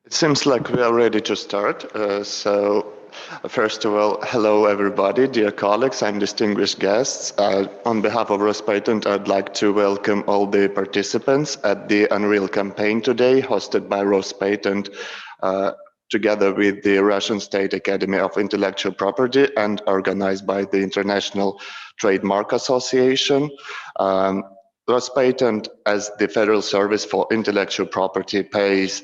It seems like we are ready to start. First of all, hello everybody, dear colleagues and distinguished guests. On behalf of Rospatent, I'd like to welcome all the participants at the Unreal campaign today, hosted by Rospatent, together with the Russian State Academy of Intellectual Property and organized by the International Trademark Association. Rospatent, as the Federal Service for Intellectual Property, pays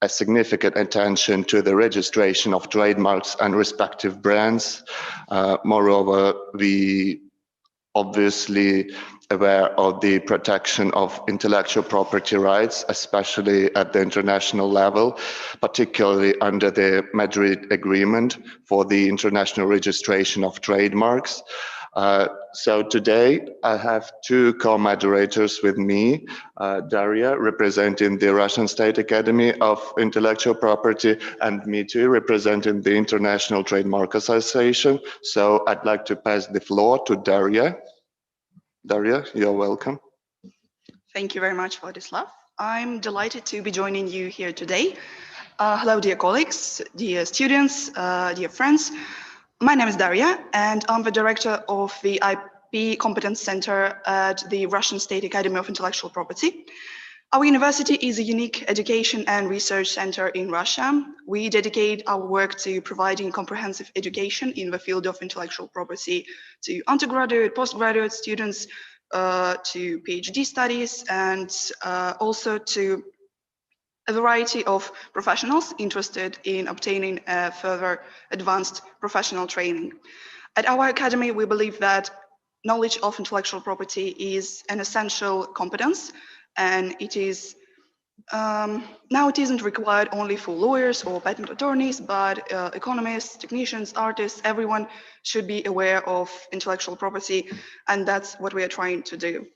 a significant attention to the registration of trademarks and respective brands. Moreover, we obviously aware of the protection of intellectual property rights, especially at the international level, particularly under the Madrid Agreement for the international registration of trademarks. So today I have two co-moderators with me, Darья, representing the Russian State Academy of Intellectual Property, and Dmитрий, representing the International Trademark Association. So I'd like to pass the floor to Darья. Darья, you're welcome. Thank you very much, Wладислав. I'm delighted to be joining you here today. Hello, dear colleagues, dear students, dear friends. My name is Darья, and I'm the director of the IP Competence Center at the Russian State Academy of Intellectual Property. Our university is a unique education and research center in Russia. We dedicate our work to providing comprehensive education in the field of intellectual property to undergraduate, postgraduate students, to PhD studies, and also to a variety of professionals interested in obtaining a further advanced professional training. At our academy, we believe that knowledge of intellectual property is an essential competence, and it is now it isn't required only for lawyers or patent attorneys, but economists, technicians, artists, everyone should be aware of intellectual property, and that's what we are trying to do.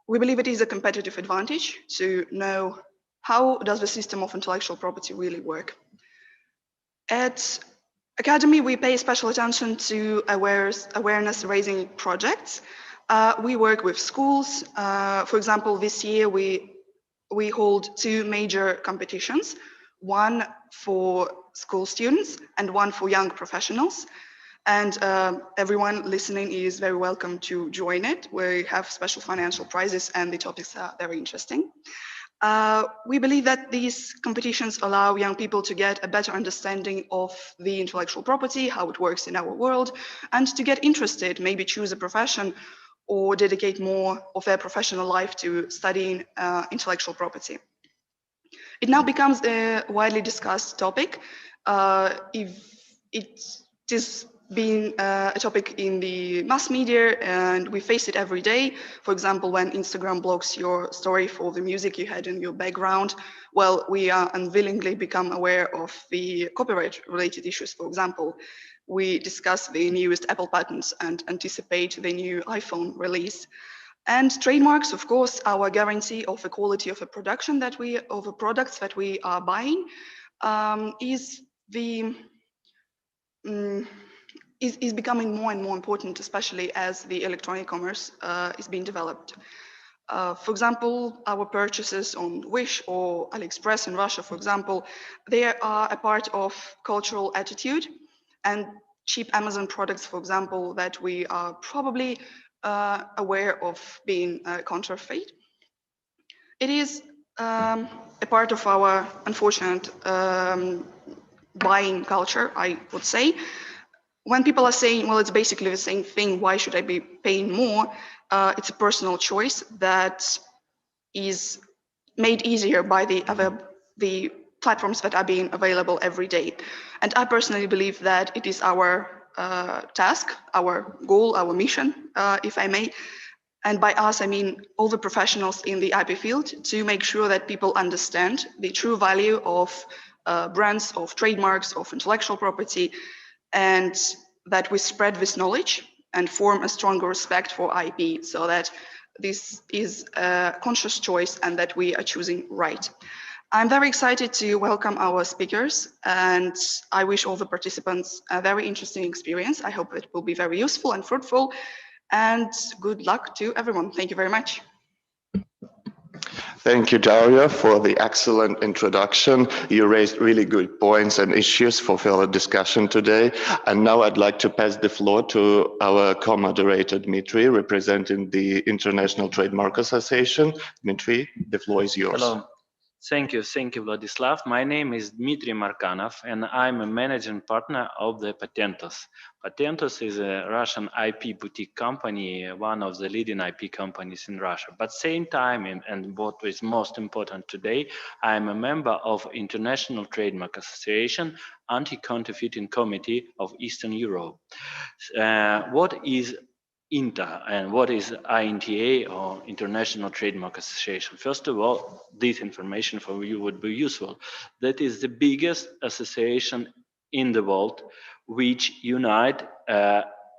We believe it is a competitive advantage to know how does the system of intellectual property really work. At Academy, we pay special attention to awareness-raising projects. We work with schools. For example, this year we hold two major competitions, one for school students and one for young professionals. And everyone listening is very welcome to join it. We have special financial prizes and the topics are very interesting. We believe that these competitions allow young people to get a better understanding of the intellectual property, how it works in our world, and to get interested, maybe choose a profession or dedicate more of their professional life to studying intellectual property. It now becomes a widely discussed topic. If it is being a topic in the mass media, and we face it every day. For example, when Instagram blocks your story for the music you had in your background, well, we are unwillingly become aware of the copyright-related issues. For example, we discuss the newest Apple patents and anticipate the new iPhone release. And trademarks, of course, our guarantee of the quality of a production of the products that we are buying is becoming more and more important, especially as the electronic commerce is being developed. For example, our purchases on Wish or AliExpress in Russia, for example, they are a part of cultural attitude, and cheap Amazon products, for example, that we are probably aware of being counterfeit. It is a part of our unfortunate buying culture, I would say. When people are saying, well, it's basically the same thing, why should I be paying more? It's a personal choice that is made easier by the platforms that are being available every day. And I personally believe that it is our task, our goal, our mission, if I may. And by us, I mean all the professionals in the IP field, to make sure that people understand the true value of brands, of trademarks, of intellectual property, and that we spread this knowledge and form a stronger respect for IP, so that this is a conscious choice and that we are choosing right. I'm very excited to welcome our speakers, and I wish all the participants a very interesting experience. I hope it will be very useful and fruitful, and good luck to everyone. Thank you very much. Thank you, Daria, for the excellent introduction. You raised really good points and issues for further discussion today. And now I'd like to pass the floor to our co-moderator, Dmitry, representing the International Trademark Association. Dmitry, the floor is yours. Hello. Thank you, Vladislav. My name is Dmitry Markanov, and I'm a managing partner of the PATENTUS. PATENTUS is a Russian IP boutique company, one of the leading IP companies in Russia. But same time, and what is most important today, I'm a member of International Trademark Association, Anti-Counterfeiting Committee of Eastern Europe. What is INTA and what is INTA, or International Trademark Association? First of all, this information for you would be useful. That is the biggest association in the world which unite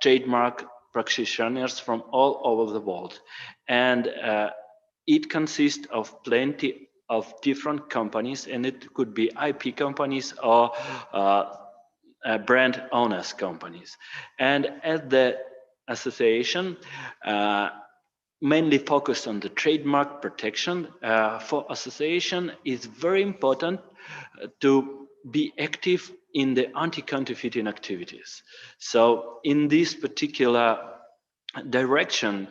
trademark practitioners from all over the world. And it consists of plenty of different companies, and it could be IP companies or brand owners companies. And at the association mainly focused on the trademark protection. For association, it's very important to be active in the anti-counterfeiting activities. So in this particular direction,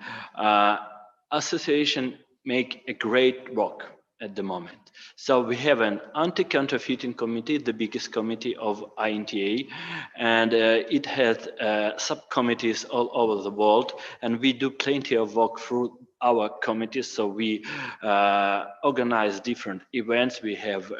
association make a great work at the moment. So we have an anti-counterfeiting committee, the biggest committee of INTA, and it has subcommittees all over the world, and we do plenty of work through our committees. So we organize different events, we have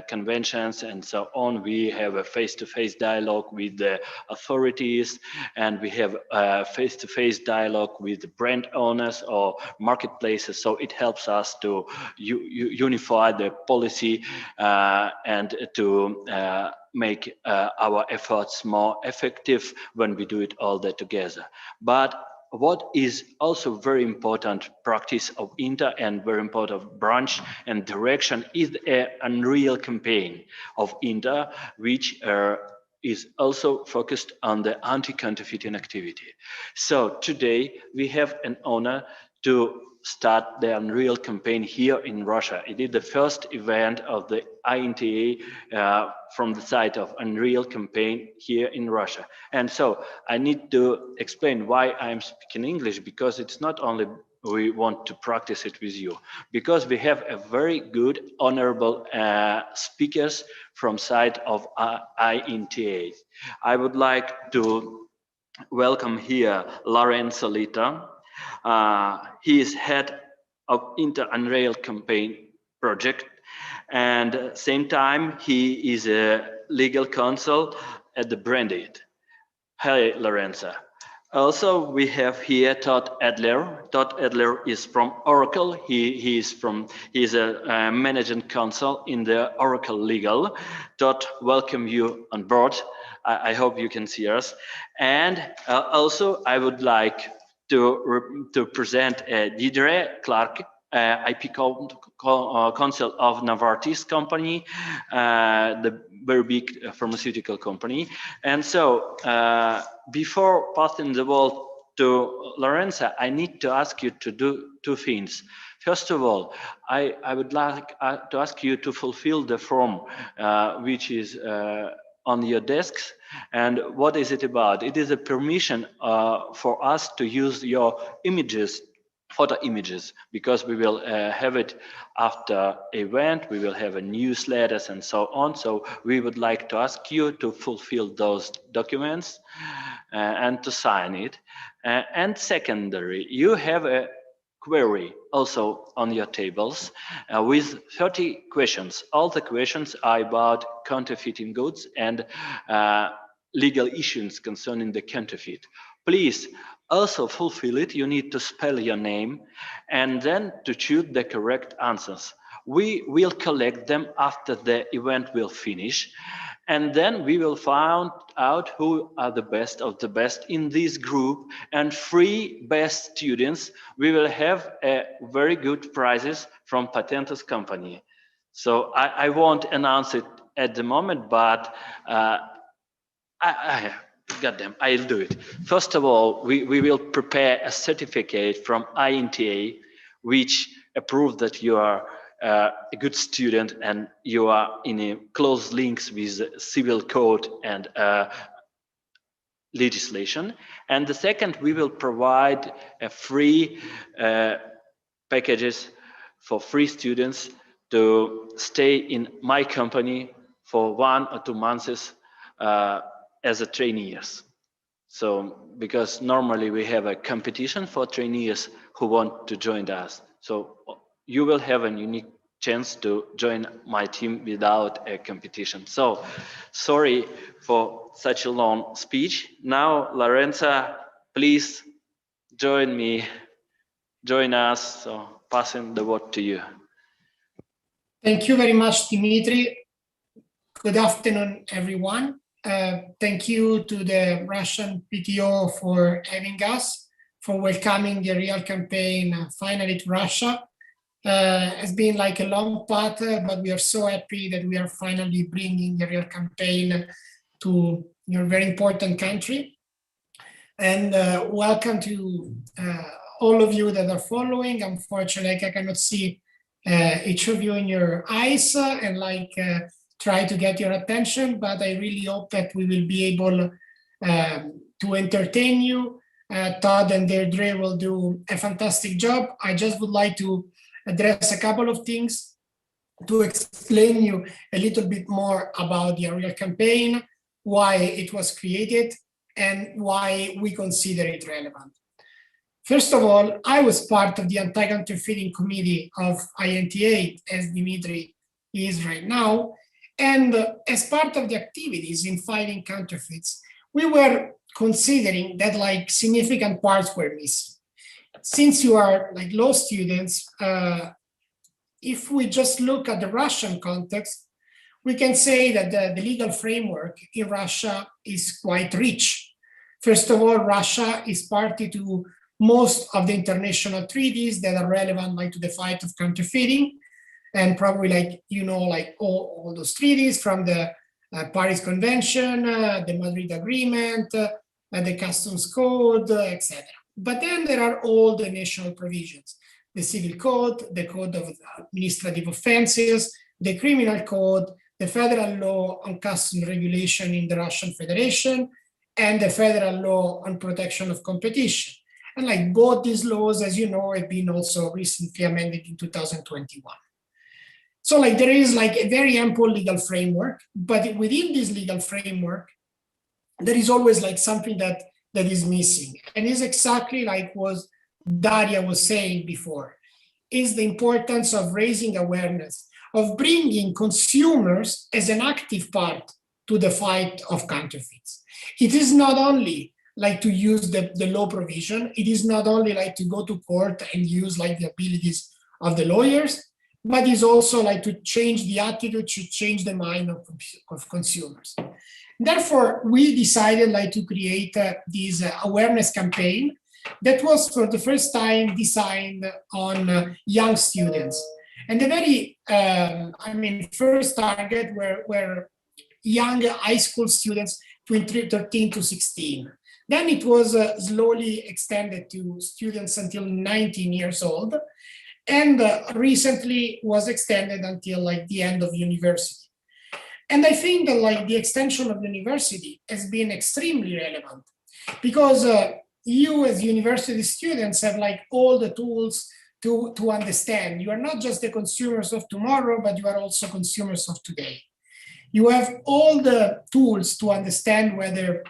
conventions and so on. We have a face-to-face dialogue with the authorities, and we have a face-to-face dialogue with the brand owners or marketplaces. So it helps us to unify the policy and to make our efforts more effective when we do it all that together. But what is also very important practice of INTA and very important branch and direction is an Unreal campaign of INTA, which is also focused on the anti-counterfeiting activity. So today we have an honor to start the Unreal campaign here in Russia. It is the first event of the INTA from the side of Unreal campaign here in Russia. And so I need to explain why I'm speaking English, because it's not only we want to practice it with you, because we have a very good, honorable speakers from side of INTA. I would like to welcome here Lorenzo Lita. He is head of Unreal campaign project, and at the same time he is a legal counsel at the Branded. Hi, Lorenzo. Also, we have here Todd Adler. Todd Adler is from Oracle. He is a managing counsel in the Oracle Legal. Todd, welcome you on board. I hope you can see us. And also, I would like to present Deirdre, Clarke, IP counsel of Novartis company, the very big pharmaceutical company. And so before passing the word to Lorenzo, I need to ask you to do two things. First of all, I would like to ask you to fulfill the form which is on your desks. And what is it about? It is a permission for us to use your images, photo images, because we will have it after event, we will have a newsletters and so on. So we would like to ask you to fulfill those documents and to sign it. And secondary, you have a query also on your tables with 30 questions. All the questions are about counterfeiting goods and legal issues concerning the counterfeit. Please also fulfill it. You need to spell your name and then to choose the correct answers. We will collect them after the event will finish, and then we will find out who are the best of the best in this group, and 3 best students we will have very good prizes from PATENTUS company. So I won't announce it at the moment, but goddamn, I'll do it. First of all, we will prepare a certificate from INTA, which proof that you are a good student and you are in a close links with civil code and legislation. And the second, we will provide a free packages for free students to stay in my company for 1 or 2 months as a trainees. So, because normally we have a competition for trainees who want to join us. So you will have a unique chance to join my team without a competition. So sorry for such a long speech. Now, Lorenza, please join us. So passing the word to you. Thank you very much, Dmitry. Good afternoon, everyone. Thank you to the Russian PTO for having us, for welcoming the Real campaign finally to Russia. It's been like a long path, but we are so happy that we are finally bringing the Real campaign to your very important country. And welcome to all of you that are following. Unfortunately, I cannot see each of you in your eyes and try to get your attention, but I really hope that we will be able to entertain you. Todd and Deirdre will do a fantastic job. I just would like to address a couple of things to explain you a little bit more about the Real campaign, why it was created, and why we consider it relevant. First of all, I was part of the Anti-Counterfeiting Committee of INTA, as Dmitry is right now. And as part of the activities in fighting counterfeits, we were considering that significant parts were missing. Since you are law students, if we just look at the Russian context, we can say that the legal framework in Russia is quite rich. First of all, Russia is party to most of the international treaties that are relevant to the fight of counterfeiting. And probably all those treaties from the Paris Convention, the Madrid Agreement, the Customs Code, etc. But then there are all the national provisions, the Civil Code, the Code of Administrative Offenses, the Criminal Code, the Federal Law on Customs Regulation in the Russian Federation, and the Federal Law on Protection of Competition. And both these laws, as you know, have been also recently amended in 2021. So there is a very ample legal framework, but within this legal framework, there is always something that is missing. And is exactly what Darья was saying before, is the importance of raising awareness, of bringing consumers as an active part to the fight of counterfeits. It is not only to use the law provision, it is not only to go to court and use the abilities of the lawyers, but is also to change the attitude, to change the mind of consumers. Therefore, we decided to create this awareness campaign that was for the first time designed on young students. And the very, first target were young high school students between 13 to 16. Then it was slowly extended to students until 19 years old. And recently was extended until the end of university. And I think that the extension of university has been extremely relevant because you as university students have all the tools to understand. You are not just the consumers of tomorrow, but you are also consumers of today. You have all the tools to understand whether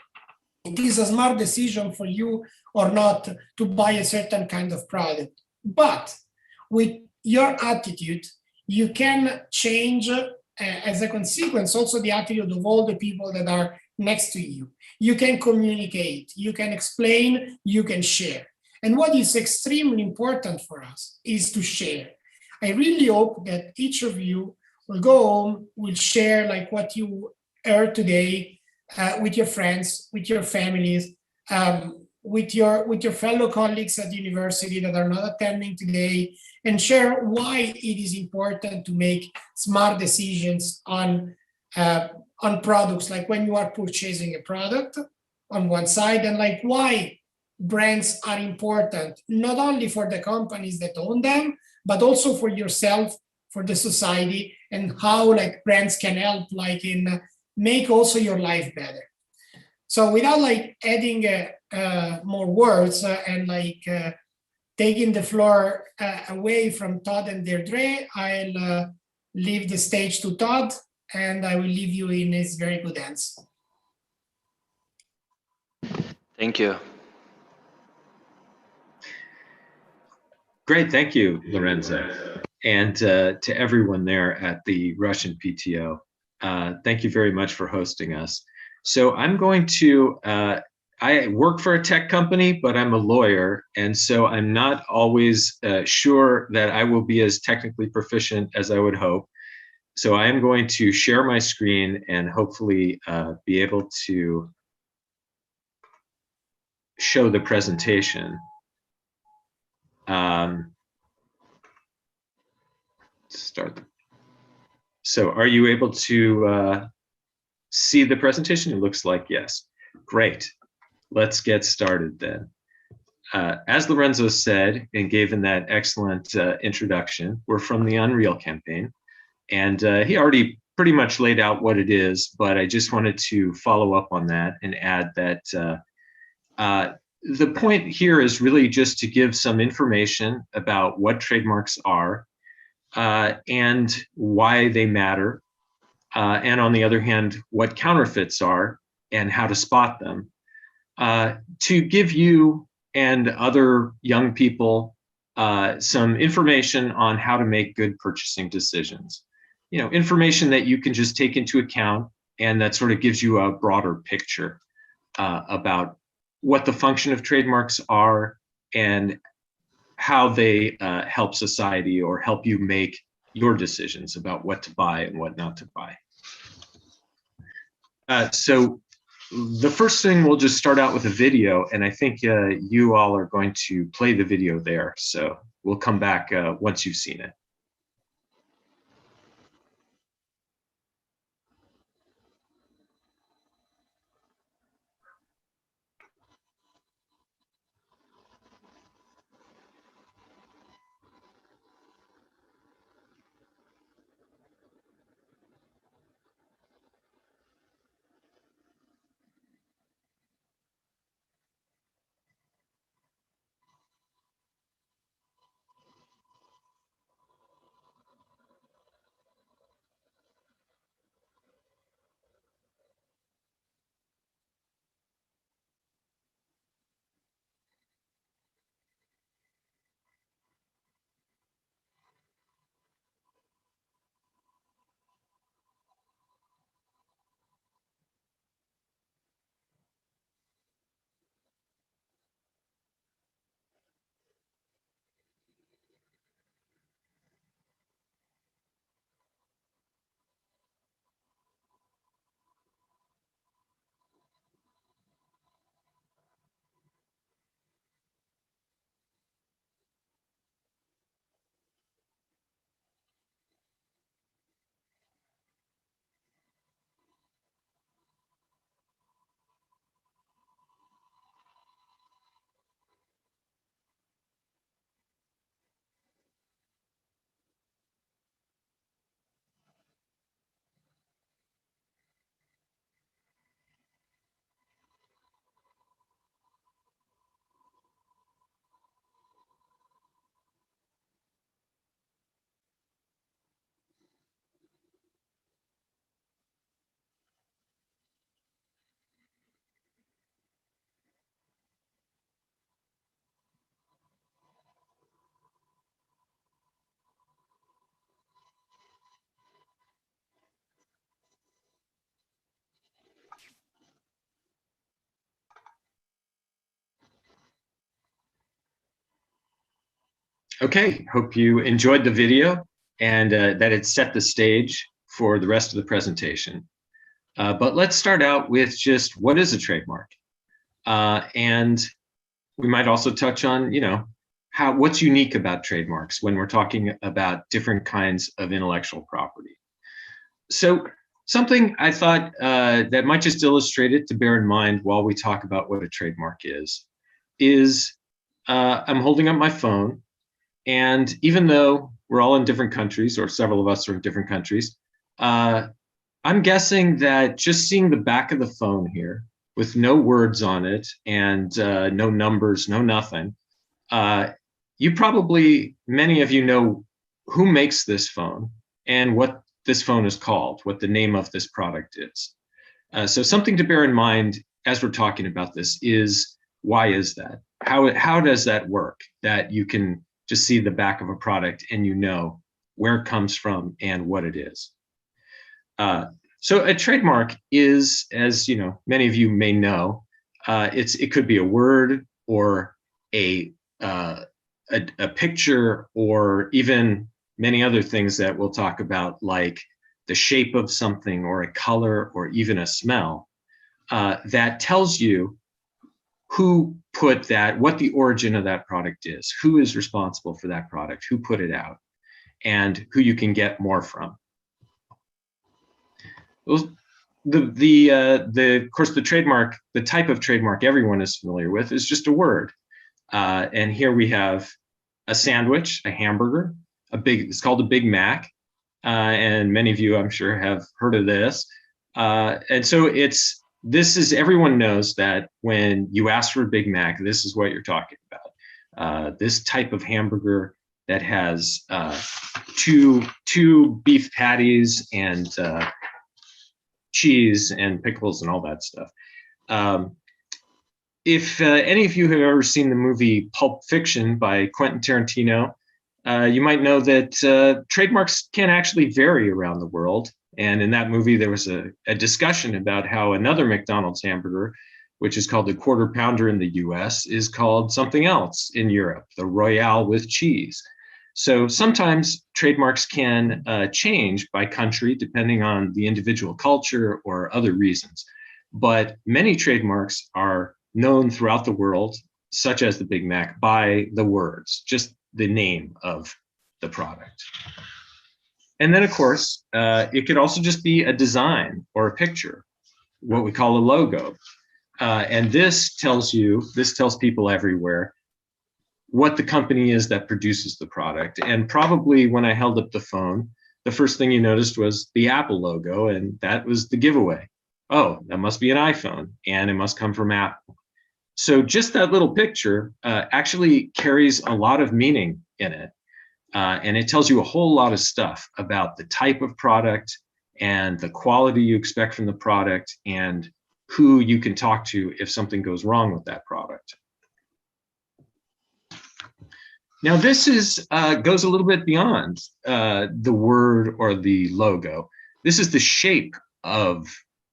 it is a smart decision for you or not to buy a certain kind of product. But with your attitude, you can change as a consequence also the attitude of all the people that are next to you. You can communicate, you can explain, you can share. And what is extremely important for us is to share. I really hope that each of you will go home, will share what you heard today with your friends, with your families, with your fellow colleagues at the university that are not attending today, and share why it is important to make smart decisions on products, when you are purchasing a product on one side, and why brands are important, not only for the companies that own them, but also for yourself, for the society, and how like brands can help like in make also your life better. So without like adding more words and like taking the floor away from Todd and Deirdre, I'll leave the stage to Todd, and I will leave you in his very good hands. Thank you. Great, thank you, Lorenzo. And to everyone there at the Russian PTO, thank you very much for hosting us. So I'm going to, I work for a tech company, but I'm a lawyer. And so I'm not always sure that I will be as technically proficient as I would hope. So I am going to share my screen and hopefully be able to show the presentation. Start. So are you able to see the presentation? It looks like yes. Great. Let's get started then. As Lorenzo said and gave in that excellent introduction, we're from the Unreal campaign. And he already pretty much laid out what it is, but I just wanted to follow up on that and add that the point here is really just to give some information about what trademarks are and why they matter. And on the other hand, what counterfeits are and how to spot them. To give you and other young people some information on how to make good purchasing decisions. You know, information that you can just take into account and that sort of gives you a broader picture about what the function of trademarks are and how they help society or help you make your decisions about what to buy and what not to buy. So the first thing, we'll just start out with a video, and I think you all are going to play the video there. So we'll come back once you've seen it. Okay, hope you enjoyed the video and that it set the stage for the rest of the presentation. But let's start out with just what is a trademark? And we might also touch on, you know, what's unique about trademarks when we're talking about different kinds of intellectual property. So something I thought that might just illustrate it to bear in mind while we talk about what a trademark is I'm holding up my phone, And even though we're all in different countries, or several of us are in different countries, I'm guessing that just seeing the back of the phone here with no words on it and no numbers, no nothing, you probably, many of you know who makes this phone and what this phone is called, what the name of this product is. So something to bear in mind as we're talking about this is, why is that? How does that work, that you can just see the back of a product and you know where it comes from and what it is? So a trademark is, as you know, many of you may know, it could be a word or a picture, or even many other things that we'll talk about, like the shape of something or a color or even a smell, that tells you who put that, what the origin of that product is, who is responsible for that product, who put it out, and who you can get more from. Of course, the trademark, the type of trademark everyone is familiar with, is just a word. And here we have a sandwich, a hamburger, it's called a Big Mac. And many of you, I'm sure, have heard of this. And so everyone knows that when you ask for a Big Mac, this is what you're talking about. This type of hamburger that has two beef patties and cheese and pickles and all that stuff. If any of you have ever seen the movie Pulp Fiction by Quentin Tarantino, you might know that trademarks can actually vary around the world. And in that movie, there was a discussion about how another McDonald's hamburger, which is called the Quarter Pounder in the US, is called something else in Europe, the Royale with cheese. So sometimes trademarks can change by country depending on the individual culture or other reasons. But many trademarks are known throughout the world, such as the Big Mac, by the words, just the name of the product. And then, of course, it could also just be a design or a picture, what we call a logo. And this tells people everywhere what the company is that produces the product. And probably when I held up the phone, the first thing you noticed was the Apple logo, and that was the giveaway. Oh, that must be an iPhone, and it must come from Apple. So just that little picture actually carries a lot of meaning in it. And it tells you a whole lot of stuff about the type of product and the quality you expect from the product and who you can talk to if something goes wrong with that product. Now this goes a little bit beyond the word or the logo. This is the shape of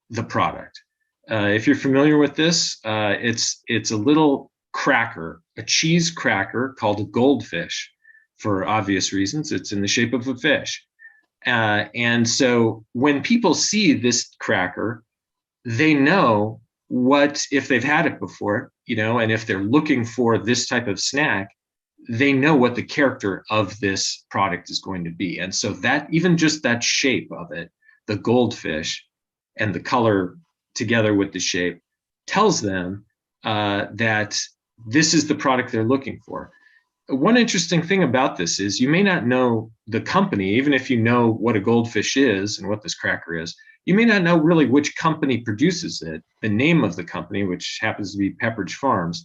the product. If you're familiar with this, it's a little cracker, a cheese cracker called a goldfish. For obvious reasons, it's in the shape of a fish. And so when people see this cracker, they know what, if they've had it before, and if they're looking for this type of snack, they know what the character of this product is going to be. And so that, even just that shape of it, the goldfish and the color together with the shape, tells them that this is the product they're looking for. One interesting thing about this is you may not know the company, even if you know what a goldfish is and what this cracker is, you may not know really which company produces it, the name of the company, which happens to be Pepperidge Farms.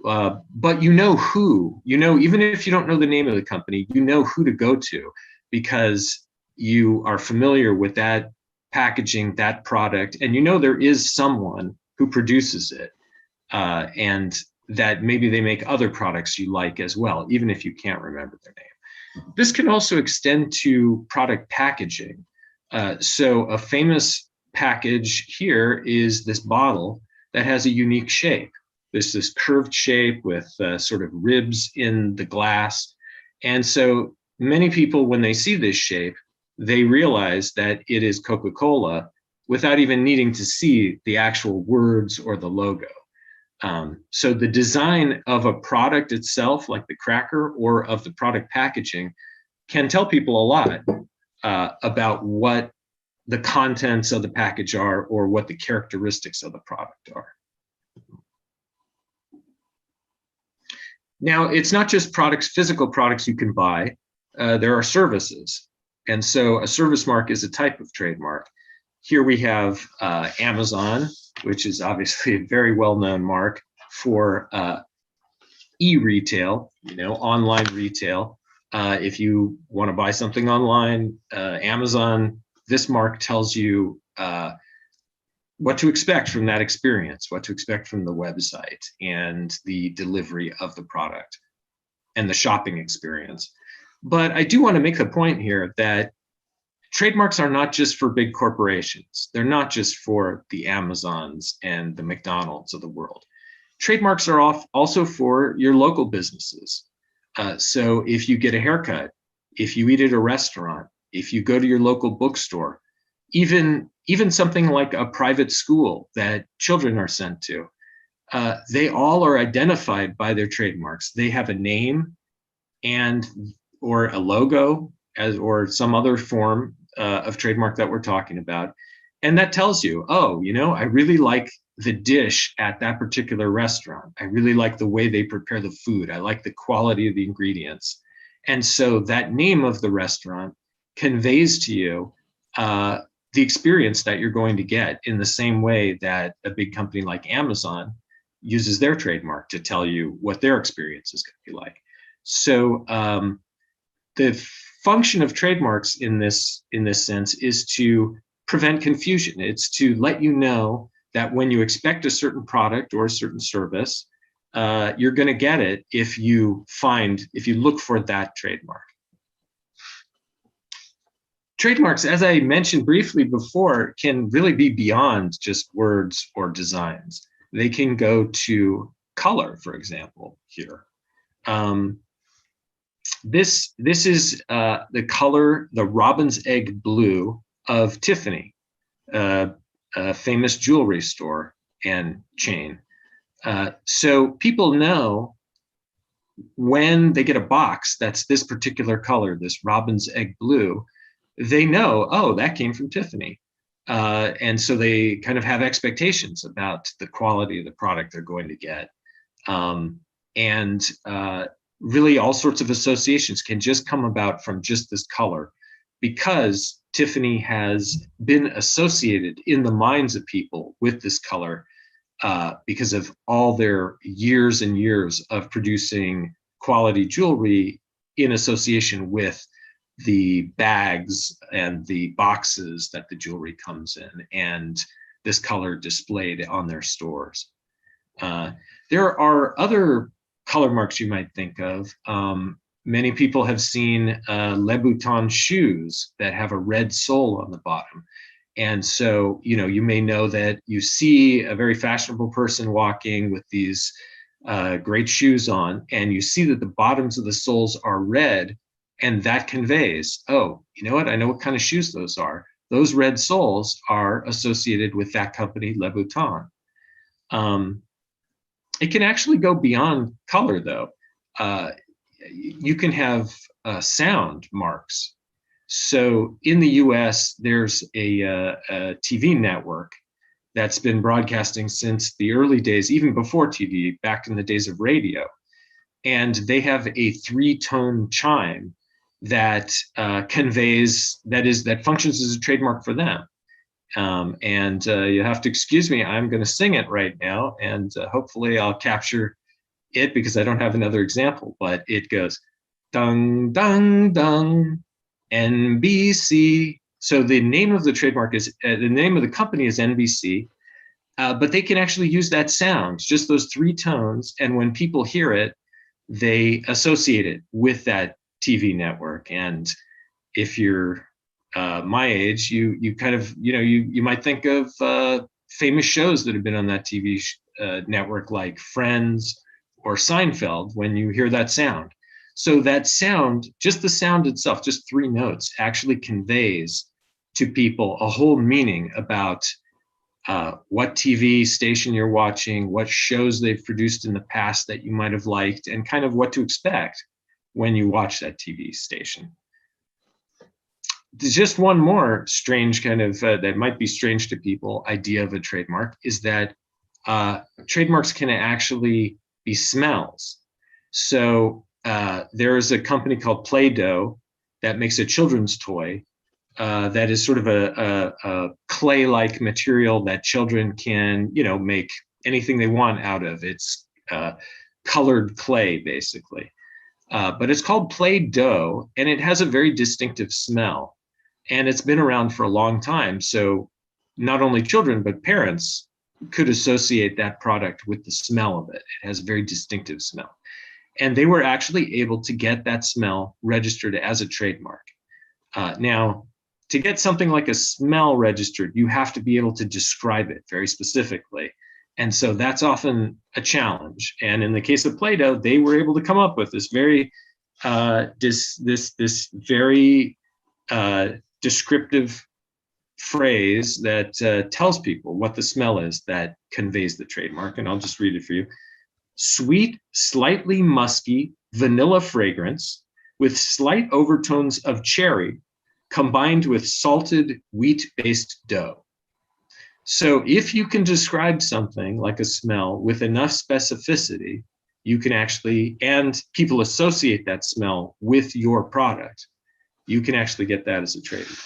But you know who, even if you don't know the name of the company, you know who to go to because you are familiar with that packaging, that product, and there is someone who produces it. And that maybe they make other products you like as well, even if you can't remember their name. This can also extend to product packaging. So a famous package here is this bottle that has a unique shape. There's this curved shape with sort of ribs in the glass. And so many people, when they see this shape, they realize that it is Coca-Cola without even needing to see the actual words or the logo. So the design of a product itself, like the cracker, or of the product packaging, can tell people a lot about what the contents of the package are or what the characteristics of the product are. Now, it's not just products, physical products you can buy. There are services. And so a service mark is a type of trademark. Here we have Amazon, which is obviously a very well-known mark for e-retail, online retail. If you want to buy something online, Amazon, this mark tells you what to expect from that experience, what to expect from the website and the delivery of the product and the shopping experience. But I do want to make the point here that trademarks are not just for big corporations. They're not just for the Amazons and the McDonald's of the world. Trademarks are also for your local businesses. So if you get a haircut, if you eat at a restaurant, if you go to your local bookstore, even something like a private school that children are sent to, they all are identified by their trademarks. They have a name or a logo or some other form of trademark that we're talking about. And that tells you, oh, I really like the dish at that particular restaurant. I really like the way they prepare the food. I like the quality of the ingredients. And so that name of the restaurant conveys to you the experience that you're going to get in the same way that a big company like Amazon uses their trademark to tell you what their experience is going to be like. So the function of trademarks in this sense is to prevent confusion. It's to let you know that when you expect a certain product or a certain service, you're going to get it if you look for that trademark. Trademarks, as I mentioned briefly before, can really be beyond just words or designs. They can go to color, for example, here. This is the color, the robin's egg blue of Tiffany, a famous jewelry store and chain. So people know when they get a box that's this particular color, this robin's egg blue, they know, oh, that came from Tiffany. And so they kind of have expectations about the quality of the product they're going to get. Really all sorts of associations can just come about from just this color, because Tiffany has been associated in the minds of people with this color because of all their years and years of producing quality jewelry in association with the bags and the boxes that the jewelry comes in, and this color displayed on their stores. There are other color marks you might think of. Many people have seen Louboutin shoes that have a red sole on the bottom. And so, you may know that you see a very fashionable person walking with these great shoes on, and you see that the bottoms of the soles are red, and that conveys, oh, you know what? I know what kind of shoes those are. Those red soles are associated with that company, Louboutin. It can actually go beyond color, though. You can have sound marks. So in the US, there's a TV network that's been broadcasting since the early days, even before TV, back in the days of radio. And they have a 3-tone chime that conveys, that functions as a trademark for them. You have to excuse me, I'm going to sing it right now, and hopefully I'll capture it because I don't have another example, but it goes, dung, dung, dung, NBC. So the name of the trademark is, the name of the company is NBC, but they can actually use that sound, just those 3 tones, and when people hear it, they associate it with that TV network. And if you're my age, you kind of, you might think of famous shows that have been on that TV network, like Friends or Seinfeld, when you hear that sound. So that sound, just the sound itself, just 3 notes, actually conveys to people a whole meaning about what TV station you're watching, what shows they've produced in the past that you might have liked, and kind of what to expect when you watch that TV station. There's just one more strange kind of, that might be strange to people, idea of a trademark, is that trademarks can actually be smells. So there is a company called Play-Doh that makes a children's toy that is sort of a clay-like material that children can, make anything they want out of. It's colored clay, basically. But it's called Play-Doh, and it has a very distinctive smell. And it's been around for a long time. So not only children, but parents could associate that product with the smell of it. It has a very distinctive smell. And they were actually able to get that smell registered as a trademark. Now, to get something like a smell registered, you have to be able to describe it very specifically. And so that's often a challenge. And in the case of Play-Doh, they were able to come up with this very very descriptive phrase that tells people what the smell is that conveys the trademark. And I'll just read it for you. Sweet, slightly musky vanilla fragrance with slight overtones of cherry combined with salted wheat-based dough. So if you can describe something like a smell with enough specificity, you can actually, and people associate that smell with your product, you can actually get that as a trademark.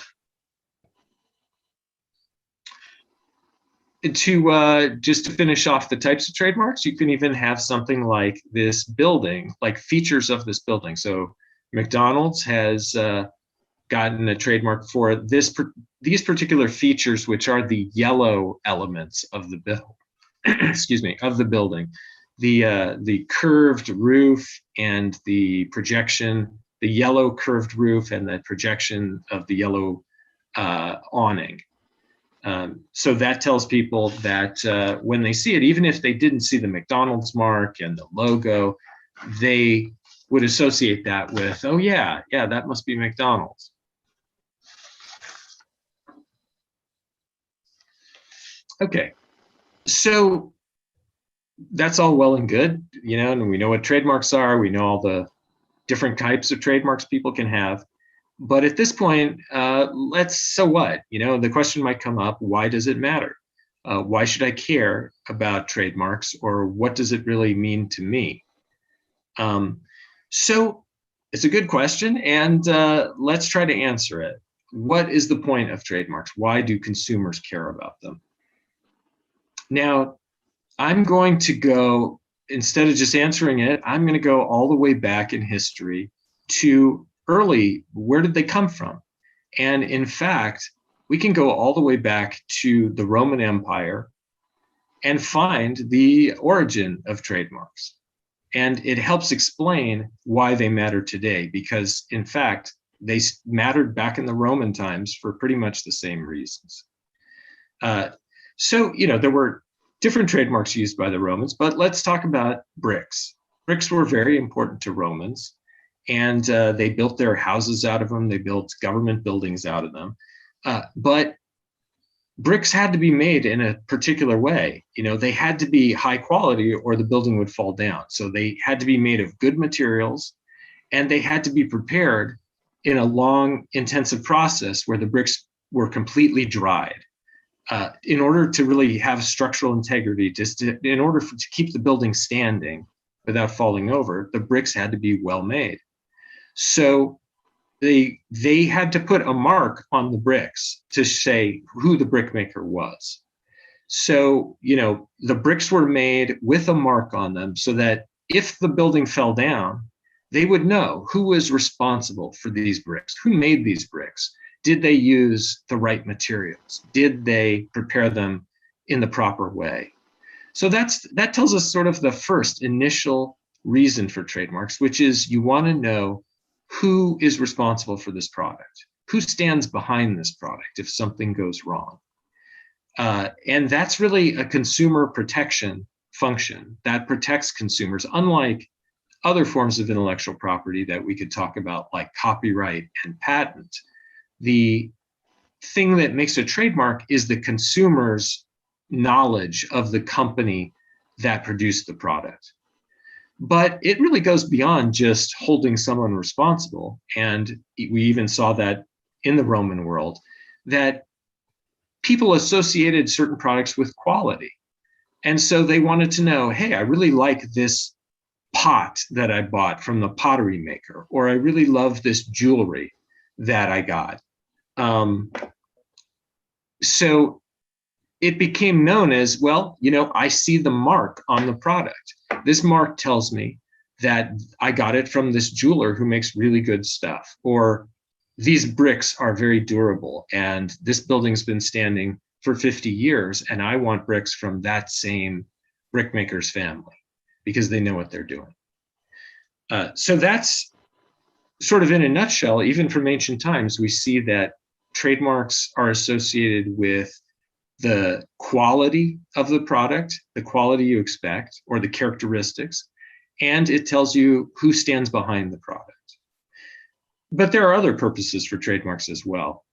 Just to finish off the types of trademarks, you can even have something like this building, like features of this building. So McDonald's has gotten a trademark for these particular features, which are the yellow elements of the bill, excuse me, of the building. The curved roof and the projection, the yellow curved roof and the projection of the yellow awning. So that tells people that when they see it, even if they didn't see the McDonald's mark and the logo, they would associate that with, oh yeah, that must be McDonald's. Okay, so that's all well and good, and we know what trademarks are. We know all the different types of trademarks people can have. But at this point, so what? The question might come up, why does it matter? Why should I care about trademarks, or what does it really mean to me? So it's a good question, and let's try to answer it. What is the point of trademarks? Why do consumers care about them? Now, I'm going to go, instead of just answering it, I'm going to go all the way back in history to early, where did they come from? And in fact, we can go all the way back to the Roman Empire and find the origin of trademarks. And it helps explain why they matter today, because in fact, they mattered back in the Roman times for pretty much the same reasons. So, there were different trademarks used by the Romans, but let's talk about bricks. Bricks were very important to Romans, and they built their houses out of them. They built government buildings out of them. But bricks had to be made in a particular way. They had to be high quality or the building would fall down. So they had to be made of good materials, and they had to be prepared in a long, intensive process where the bricks were completely dried. In order to really have structural integrity, in order to keep the building standing without falling over, the bricks had to be well made. So they had to put a mark on the bricks to say who the brickmaker was. So, the bricks were made with a mark on them so that if the building fell down, they would know who was responsible for these bricks, who made these bricks. Did they use the right materials? Did they prepare them in the proper way? So that tells us sort of the first initial reason for trademarks, which is you want to know who is responsible for this product, who stands behind this product if something goes wrong. And that's really a consumer protection function that protects consumers, unlike other forms of intellectual property that we could talk about, like copyright and patent. The thing that makes a trademark is the consumer's knowledge of the company that produced the product. But it really goes beyond just holding someone responsible. And we even saw that in the Roman world, that people associated certain products with quality. And so they wanted to know, hey, I really like this pot that I bought from the pottery maker, or I really love this jewelry that I got. So it became known as, well, you know, I see the mark on the product. This mark tells me that I got it from this jeweler who makes really good stuff, or these bricks are very durable and this building's been standing for 50 years and I want bricks from that same brickmaker's family because they know what they're doing. So that's sort of in a nutshell, even from ancient times, we see that trademarks are associated with the quality of the product, the quality you expect, or the characteristics, and it tells you who stands behind the product. But there are other purposes for trademarks as well.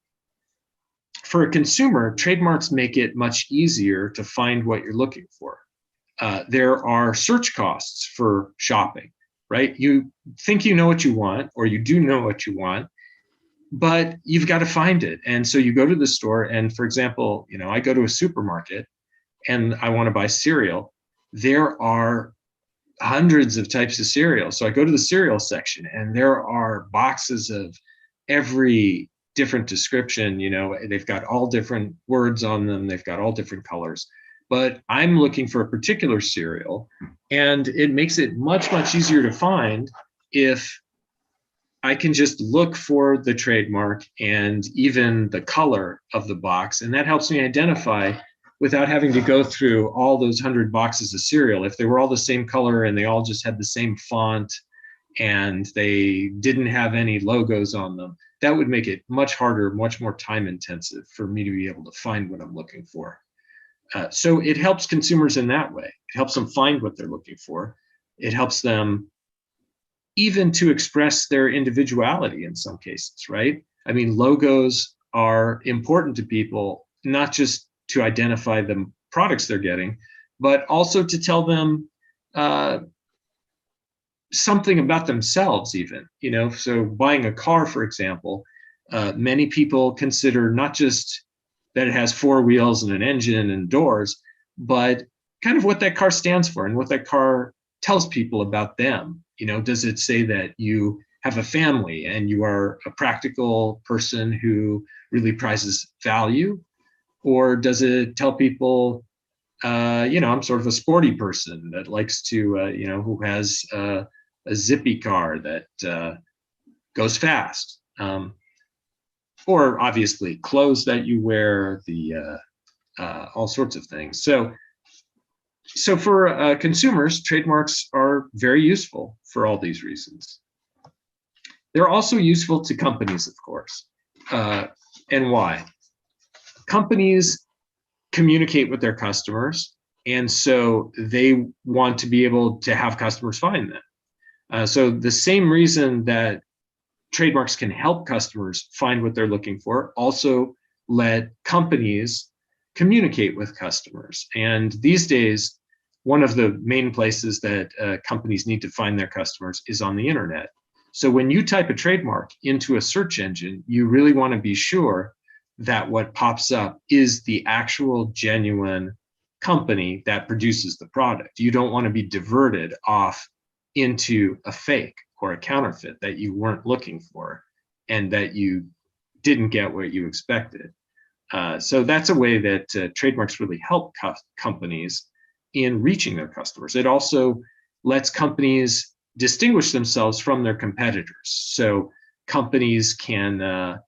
For a consumer, trademarks make it much easier to find what you're looking for. There are search costs for shopping, right? You think you know what you want, or you do know what you want, but you've got to find it. And so you go to the store, and for example, you know, I go to a supermarket and I want to buy cereal. There are hundreds of types of cereal. So I go to the cereal section and there are boxes of every different description. You know, they've got all different words on them. They've got all different colors, but I'm looking for a particular cereal, and it makes it much, much easier to find if I can just look for the trademark and even the color of the box. And that helps me identify without having to go through all those 100 boxes of cereal. If they were all the same color and they all just had the same font and they didn't have any logos on them, that would make it much harder, much more time intensive for me to be able to find what I'm looking for. So it helps consumers in that way. It helps them find what they're looking for. It helps them even to express their individuality in some cases, right? I mean, logos are important to people, not just to identify the products they're getting, but also to tell them something about themselves even, you know. So buying a car, for example, many people consider not just that it has 4 wheels and an engine and doors, but kind of what that car stands for and what that car tells people about them. You know, does it say that you have a family and you are a practical person who really prizes value? Or does it tell people, you know, I'm sort of a sporty person that likes to, you know, who has a zippy car that goes fast? Or obviously clothes that you wear, the all sorts of things. So for consumers, trademarks are very useful for all these reasons. They're also useful to companies, of course. And why? Companies communicate with their customers, and so they want to be able to have customers find them. So the same reason that trademarks can help customers find what they're looking for also let companies communicate with customers. And these days, one of the main places that companies need to find their customers is on the internet. So when you type a trademark into a search engine, you really want to be sure that what pops up is the actual genuine company that produces the product. You don't want to be diverted off into a fake or a counterfeit that you weren't looking for and that you didn't get what you expected. So that's a way that trademarks really help companies in reaching their customers. It also lets companies distinguish themselves from their competitors. So companies can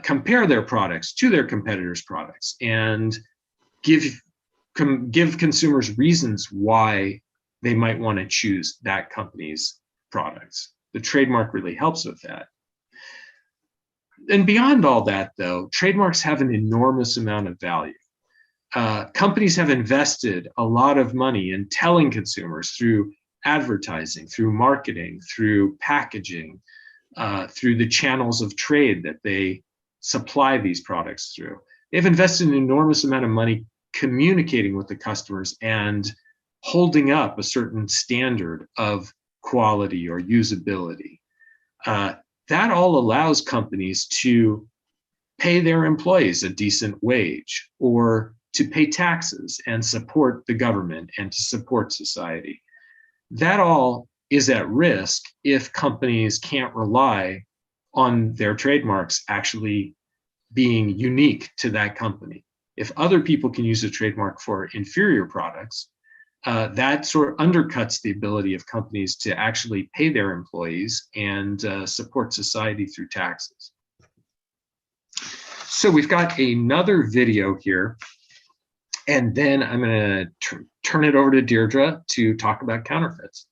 compare their products to their competitors' products and give consumers reasons why they might want to choose that company's products. The trademark really helps with that. And beyond all that, though, trademarks have an enormous amount of value. Companies have invested a lot of money in telling consumers through advertising, through marketing, through packaging, through the channels of trade that they supply these products through. They've invested an enormous amount of money communicating with the customers and holding up a certain standard of quality or usability. That all allows companies to pay their employees a decent wage, or to pay taxes and support the government and to support society. That all is at risk if companies can't rely on their trademarks actually being unique to that company. If other people can use a trademark for inferior products, that sort of undercuts the ability of companies to actually pay their employees and support society through taxes. So we've got another video here, and then I'm going to turn it over to Deirdre to talk about counterfeits.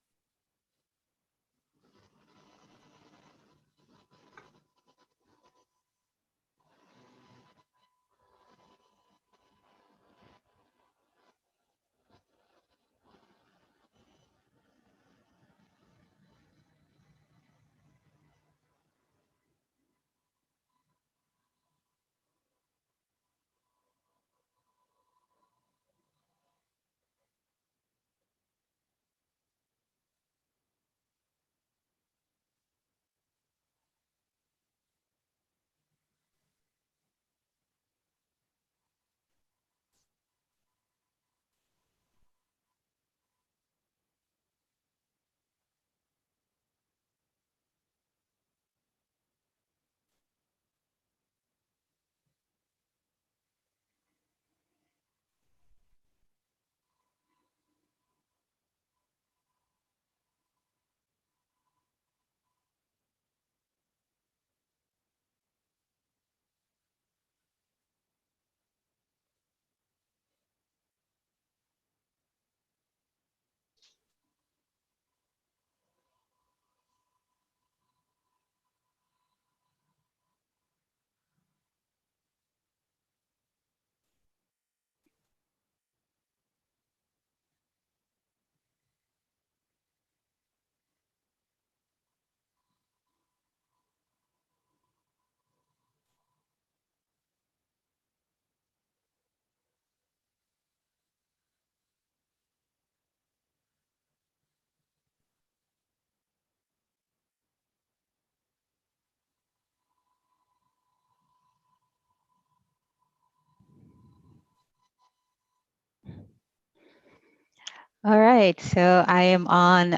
All right, so I am on,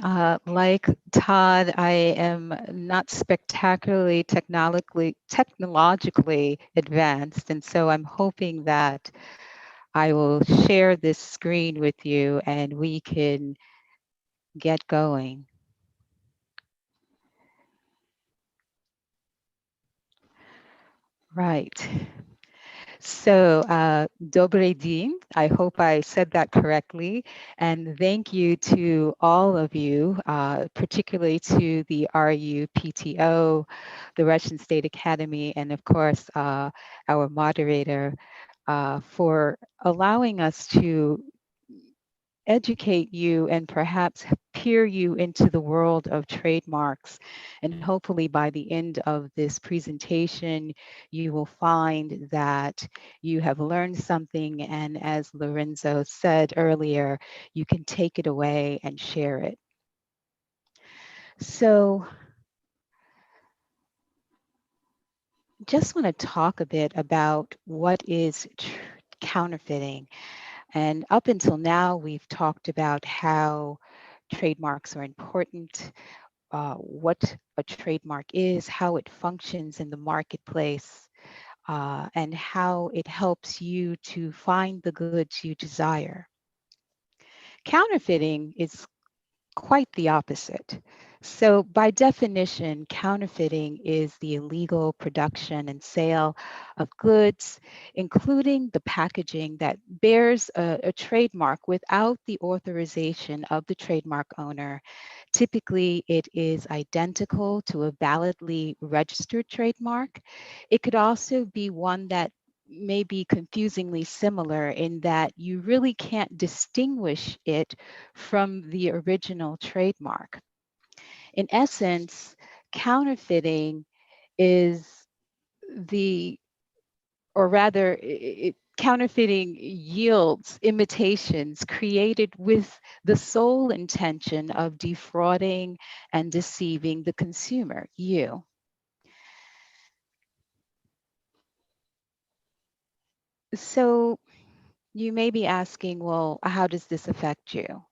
like Todd, I am not spectacularly technologically advanced, and so I'm hoping that I will share this screen with you and we can get going. Right. So, Dobry din, I hope I said that correctly. And thank you to all of you, particularly to the RUPTO, the Russian State Academy, and of course, our moderator, for allowing us to educate you and perhaps peer you into the world of trademarks. And hopefully by the end of this presentation, you will find that you have learned something. And as Lorenzo said earlier, you can take it away and share it. So just want to talk a bit about what is counterfeiting. And up until now, we've talked about how trademarks are important, what a trademark is, how it functions in the marketplace, and how it helps you to find the goods you desire. Counterfeiting is quite the opposite. So by definition, counterfeiting is the illegal production and sale of goods, including the packaging that bears a trademark without the authorization of the trademark owner. Typically, it is identical to a validly registered trademark. It could also be one that may be confusingly similar in that you really can't distinguish it from the original trademark. In essence, counterfeiting is counterfeiting yields imitations created with the sole intention of defrauding and deceiving the consumer, you. So you may be asking, well, how does this affect you?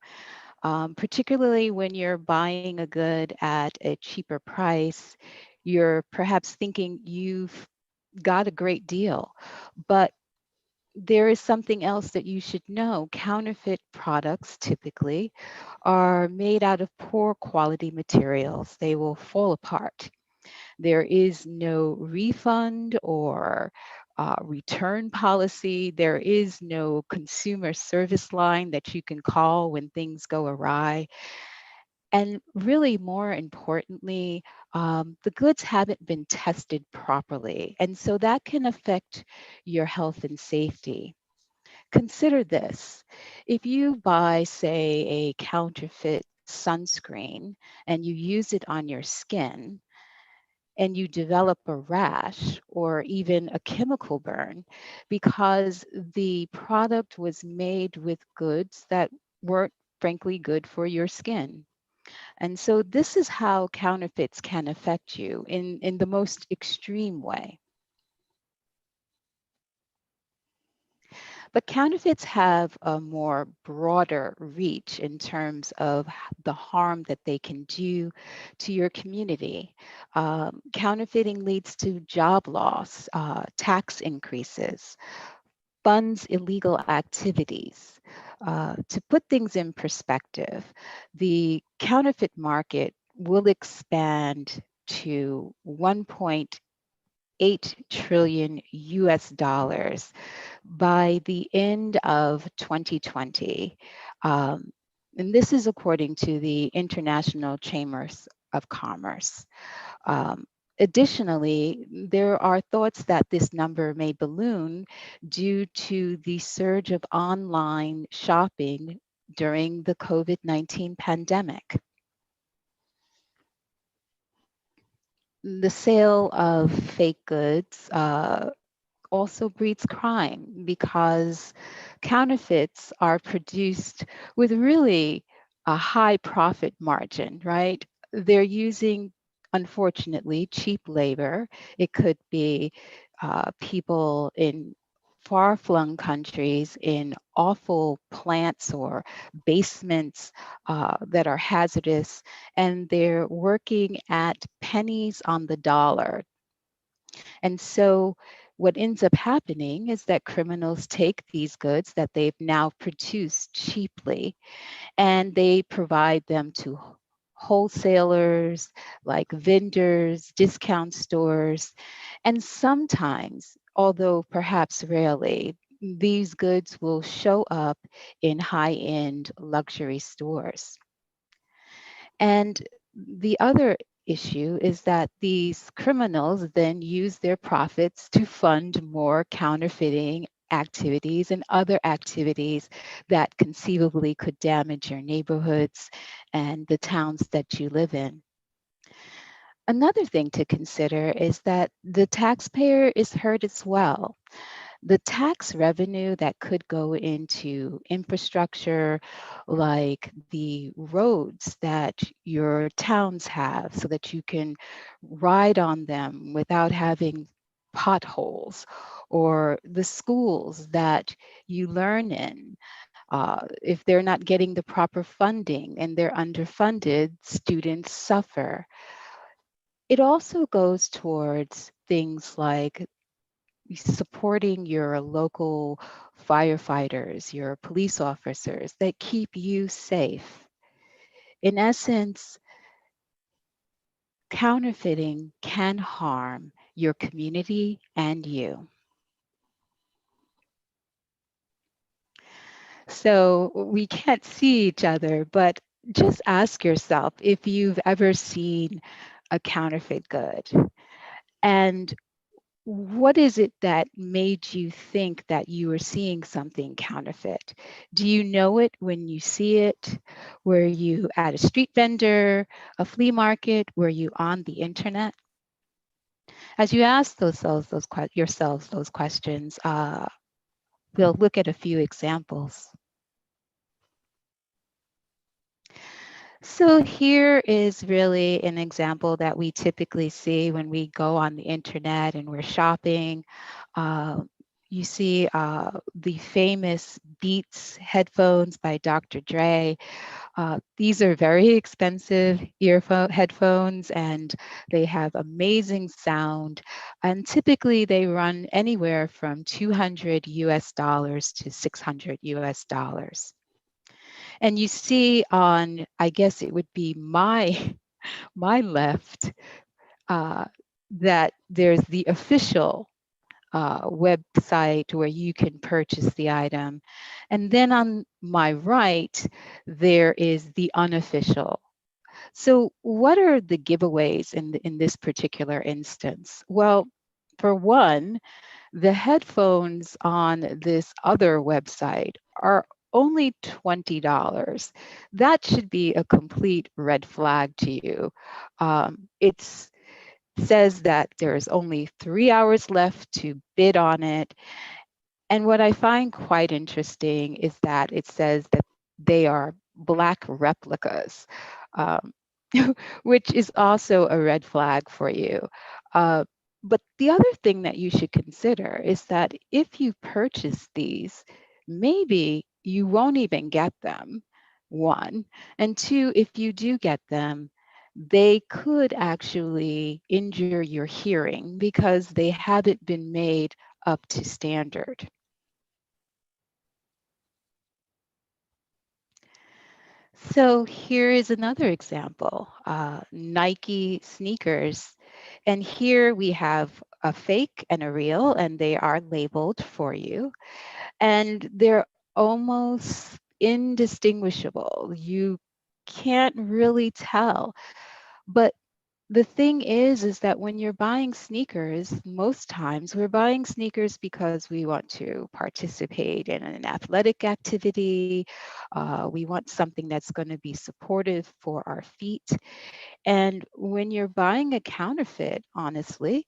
Particularly when you're buying a good at a cheaper price, you're perhaps thinking you've got a great deal, but there is something else that you should know. Counterfeit products typically are made out of poor quality materials. They will fall apart. There is no refund or return policy. There is no consumer service line that you can call when things go awry. And really, more importantly, the goods haven't been tested properly. And so that can affect your health and safety. Consider this. If you buy, say, a counterfeit sunscreen and you use it on your skin, and you develop a rash or even a chemical burn because the product was made with goods that weren't frankly good for your skin. And so this is how counterfeits can affect you in the most extreme way. But counterfeits have a more broader reach in terms of the harm that they can do to your community. Counterfeiting leads to job loss, tax increases, funds illegal activities. To put things in perspective, the counterfeit market will expand to 1.8 trillion US dollars by the end of 2020. And this is according to the International Chambers of Commerce. Additionally, there are thoughts that this number may balloon due to the surge of online shopping during the COVID-19 pandemic. The sale of fake goods also breeds crime because counterfeits are produced with really a high profit margin, right? They're using, unfortunately, cheap labor. It could be people in far-flung countries in awful plants or basements that are hazardous, and they're working at pennies on the dollar. And so what ends up happening is that criminals take these goods that they've now produced cheaply and they provide them to wholesalers, like vendors, discount stores, and sometimes, although perhaps rarely, these goods will show up in high-end luxury stores. And the other issue is that these criminals then use their profits to fund more counterfeiting activities and other activities that conceivably could damage your neighborhoods and the towns that you live in. Another thing to consider is that the taxpayer is hurt as well. The tax revenue that could go into infrastructure, like the roads that your towns have so that you can ride on them without having potholes, or the schools that you learn in. If they're not getting the proper funding and they're underfunded, students suffer. It also goes towards things like supporting your local firefighters, your police officers that keep you safe. In essence, counterfeiting can harm your community and you. So we can't see each other, but just ask yourself if you've ever seen a counterfeit good. And what is it that made you think that you were seeing something counterfeit? Do you know it when you see it? Were you at a street vendor, a flea market? Were you on the internet? As you ask yourselves those questions, we'll look at a few examples. So here is really an example that we typically see when we go on the internet and we're shopping. you see the famous Beats headphones by Dr. Dre. These are very expensive headphones, and they have amazing sound. And typically they run anywhere from $200 US to $600 US. And you see on, I guess it would be my left, that there's the official website where you can purchase the item. And then on my right, there is the unofficial. So what are the giveaways in this particular instance? Well, for one, the headphones on this other website are only $20. That should be a complete red flag to you. It says that there's only 3 hours left to bid on it. And what I find quite interesting is that it says that they are black replicas, which is also a red flag for you. But the other thing that you should consider is that if you purchase these, maybe you won't even get them, one. And two, if you do get them, they could actually injure your hearing because they haven't been made up to standard. So here is another example, Nike sneakers. And here we have a fake and a real, and they are labeled for you. And they're almost indistinguishable. You can't really tell. But the thing is that when you're buying sneakers, most times we're buying sneakers because we want to participate in an athletic activity. We want something that's going to be supportive for our feet. And when you're buying a counterfeit, honestly,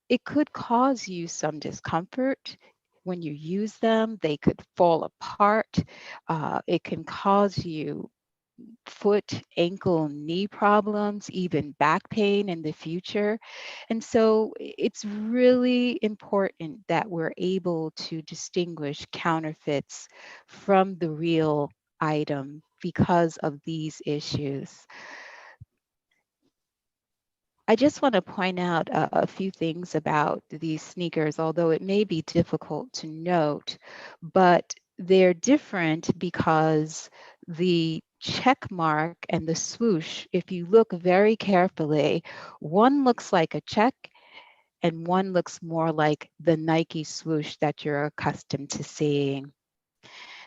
it could cause you some discomfort. When you use them, they could fall apart. It can cause you foot, ankle, knee problems, even back pain in the future. And so it's really important that we're able to distinguish counterfeits from the real item because of these issues. I just want to point out a few things about these sneakers, although it may be difficult to note, but they're different because the check mark and the swoosh, if you look very carefully, one looks like a check and one looks more like the Nike swoosh that you're accustomed to seeing.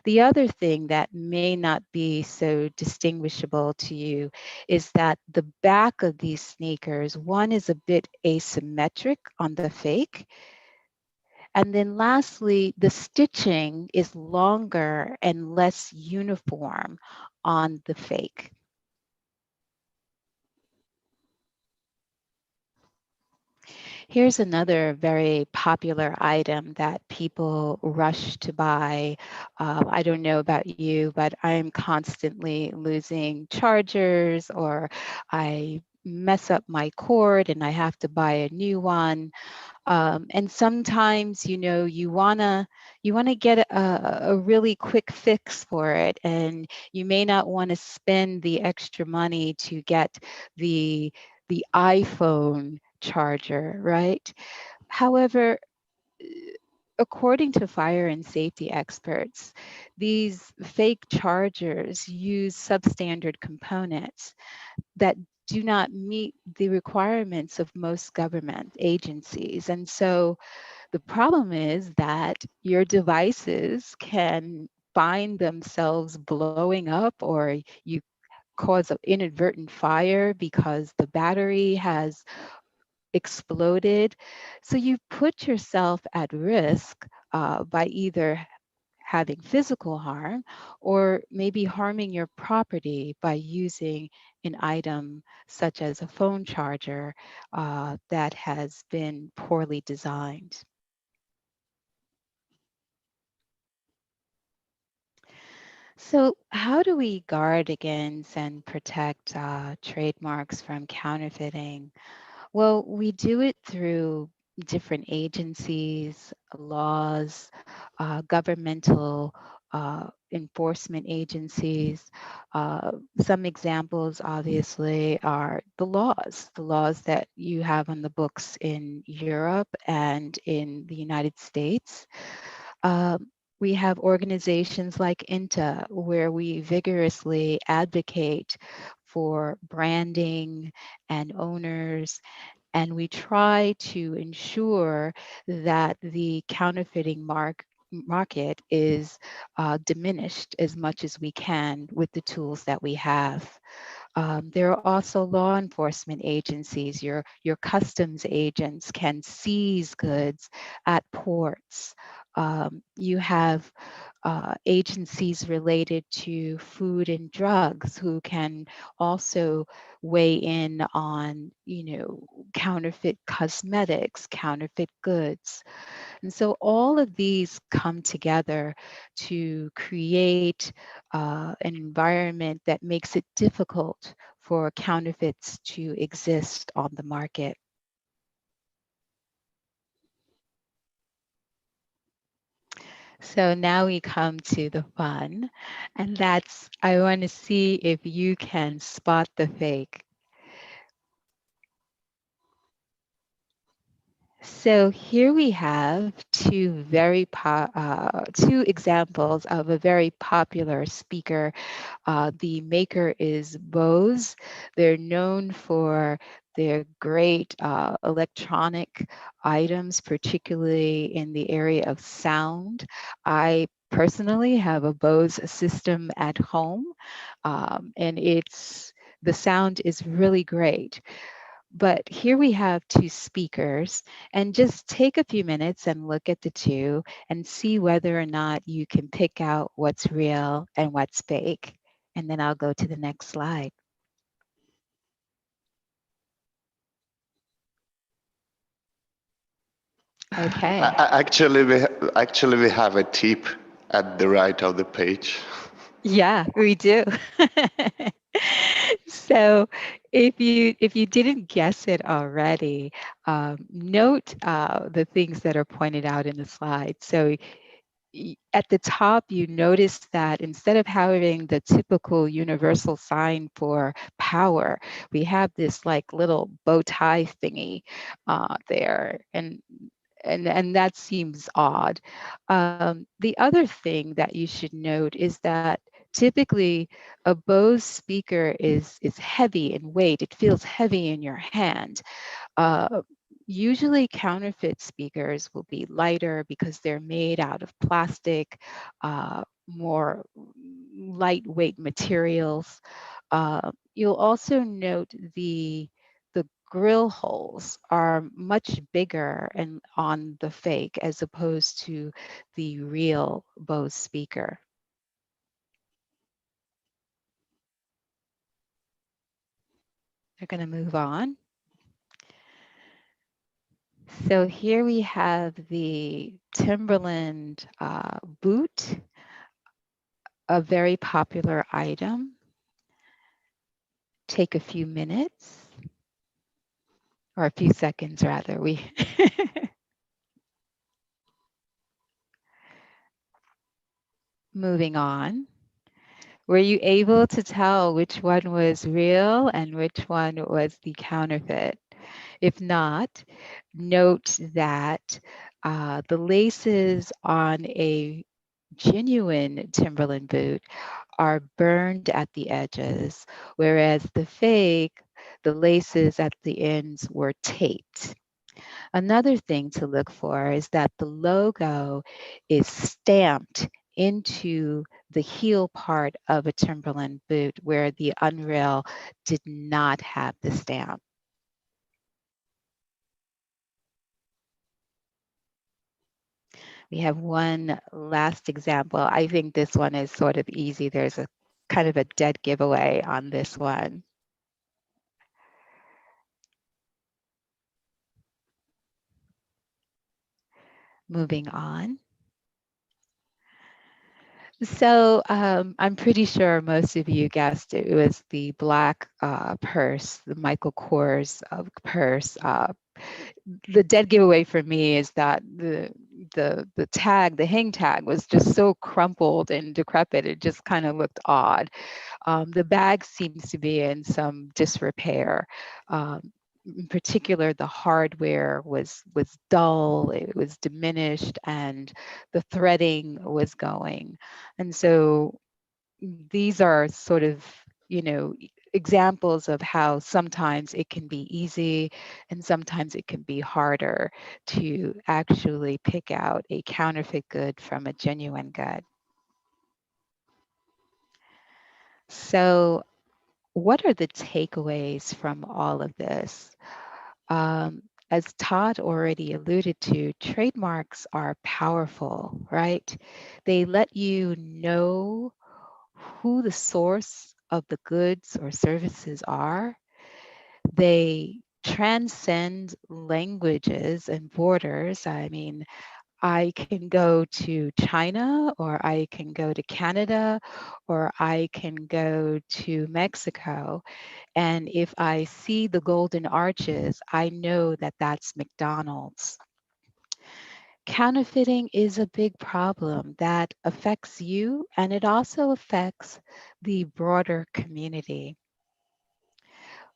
The other thing that may not be so distinguishable to you is that the back of these sneakers, one is a bit asymmetric on the fake. And then lastly, the stitching is longer and less uniform on the fake. Here's another very popular item that people rush to buy. I don't know about you, but I'm constantly losing chargers, or I mess up my cord and I have to buy a new one. And sometimes, you know, you wanna get a really quick fix for it, and you may not want to spend the extra money to get the iPhone charger, right? However, according to fire and safety experts, these fake chargers use substandard components that do not meet the requirements of most government agencies. And so the problem is that your devices can find themselves blowing up, or you cause an inadvertent fire because the battery has exploded. So you put yourself at risk by either having physical harm or maybe harming your property by using an item such as a phone charger that has been poorly designed. So how do we guard against and protect trademarks from counterfeiting? Well, we do it through different agencies, laws, governmental enforcement agencies. Some examples, obviously, are the laws that you have on the books in Europe and in the United States. We have organizations like INTA, where we vigorously advocate for branding and owners, and we try to ensure that the counterfeiting market is diminished as much as we can with the tools that we have. There are also law enforcement agencies. Your customs agents can seize goods at ports. You have agencies related to food and drugs who can also weigh in on, counterfeit cosmetics, counterfeit goods. And so all of these come together to create an environment that makes it difficult for counterfeits to exist on the market. So now we come to the fun, and that's, I want to see if you can spot the fake. So here we have two examples of a very popular speaker. The maker is Bose. They're known for their great electronic items, particularly in the area of sound. I personally have a Bose system at home, and the sound is really great. But here we have two speakers, and just take a few minutes and look at the two and see whether or not you can pick out what's real and what's fake. And then I'll go to the next slide. Okay. Actually, we have a tip at the right of the page. Yeah, we do. So if you didn't guess it already, note the things that are pointed out in the slide. So at the top, you notice that instead of having the typical universal sign for power, we have this like little bow tie thingy there. And that seems odd. The other thing that you should note is that typically a Bose speaker is heavy in weight. It feels heavy in your hand. Usually counterfeit speakers will be lighter because they're made out of plastic, more lightweight materials. You'll also note the grill holes are much bigger and on the fake as opposed to the real Bose speaker. We're going to move on. So here we have the Timberland boot, a very popular item. Take a few minutes, or a few seconds rather. Moving on. Were you able to tell which one was real and which one was the counterfeit? If not, note that the laces on a genuine Timberland boot are burned at the edges, whereas the fake, the laces at the ends were taped. Another thing to look for is that the logo is stamped into the heel part of a Timberland boot where the unrail did not have the stamp. We have one last example. I think this one is sort of easy. There's a kind of a dead giveaway on this one. Moving on. So I'm pretty sure most of you guessed it was the black purse, the Michael Kors purse, the dead giveaway for me is that the tag, the hang tag, was just so crumpled and decrepit. It just kind of looked odd. The bag seems to be in some disrepair. In particular, the hardware was dull, it was diminished, and the threading was going. And so these are sort of, you know, examples of how sometimes it can be easy and sometimes it can be harder to actually pick out a counterfeit good from a genuine good. So what are the takeaways from all of this? As Todd already alluded to, trademarks are powerful, right? They let you know who the source of the goods or services are. They transcend languages and borders. I mean, I can go to China, or I can go to Canada, or I can go to Mexico. And if I see the golden arches, I know that that's McDonald's. Counterfeiting is a big problem that affects you, and it also affects the broader community.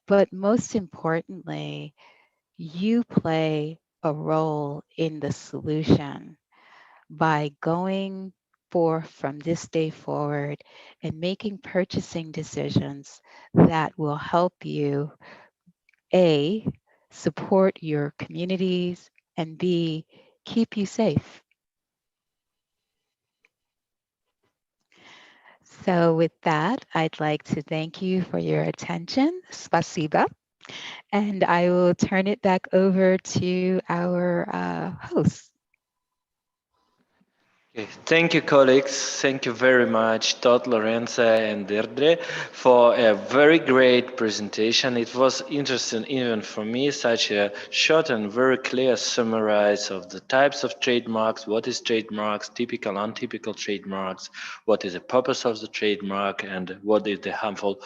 But most importantly, you play a role in the solution by going forth from this day forward and making purchasing decisions that will help you, A, support your communities, and B, keep you safe. So with that, I'd like to thank you for your attention. Spasiba. And I will turn it back over to our host. Okay. Thank you, colleagues. Thank you very much, Todd, Lorenza, and Deirdre, for a very great presentation. It was interesting even for me, such a short and very clear summarize of the types of trademarks, what is trademarks, typical, untypical trademarks, what is the purpose of the trademark, and what is the harmful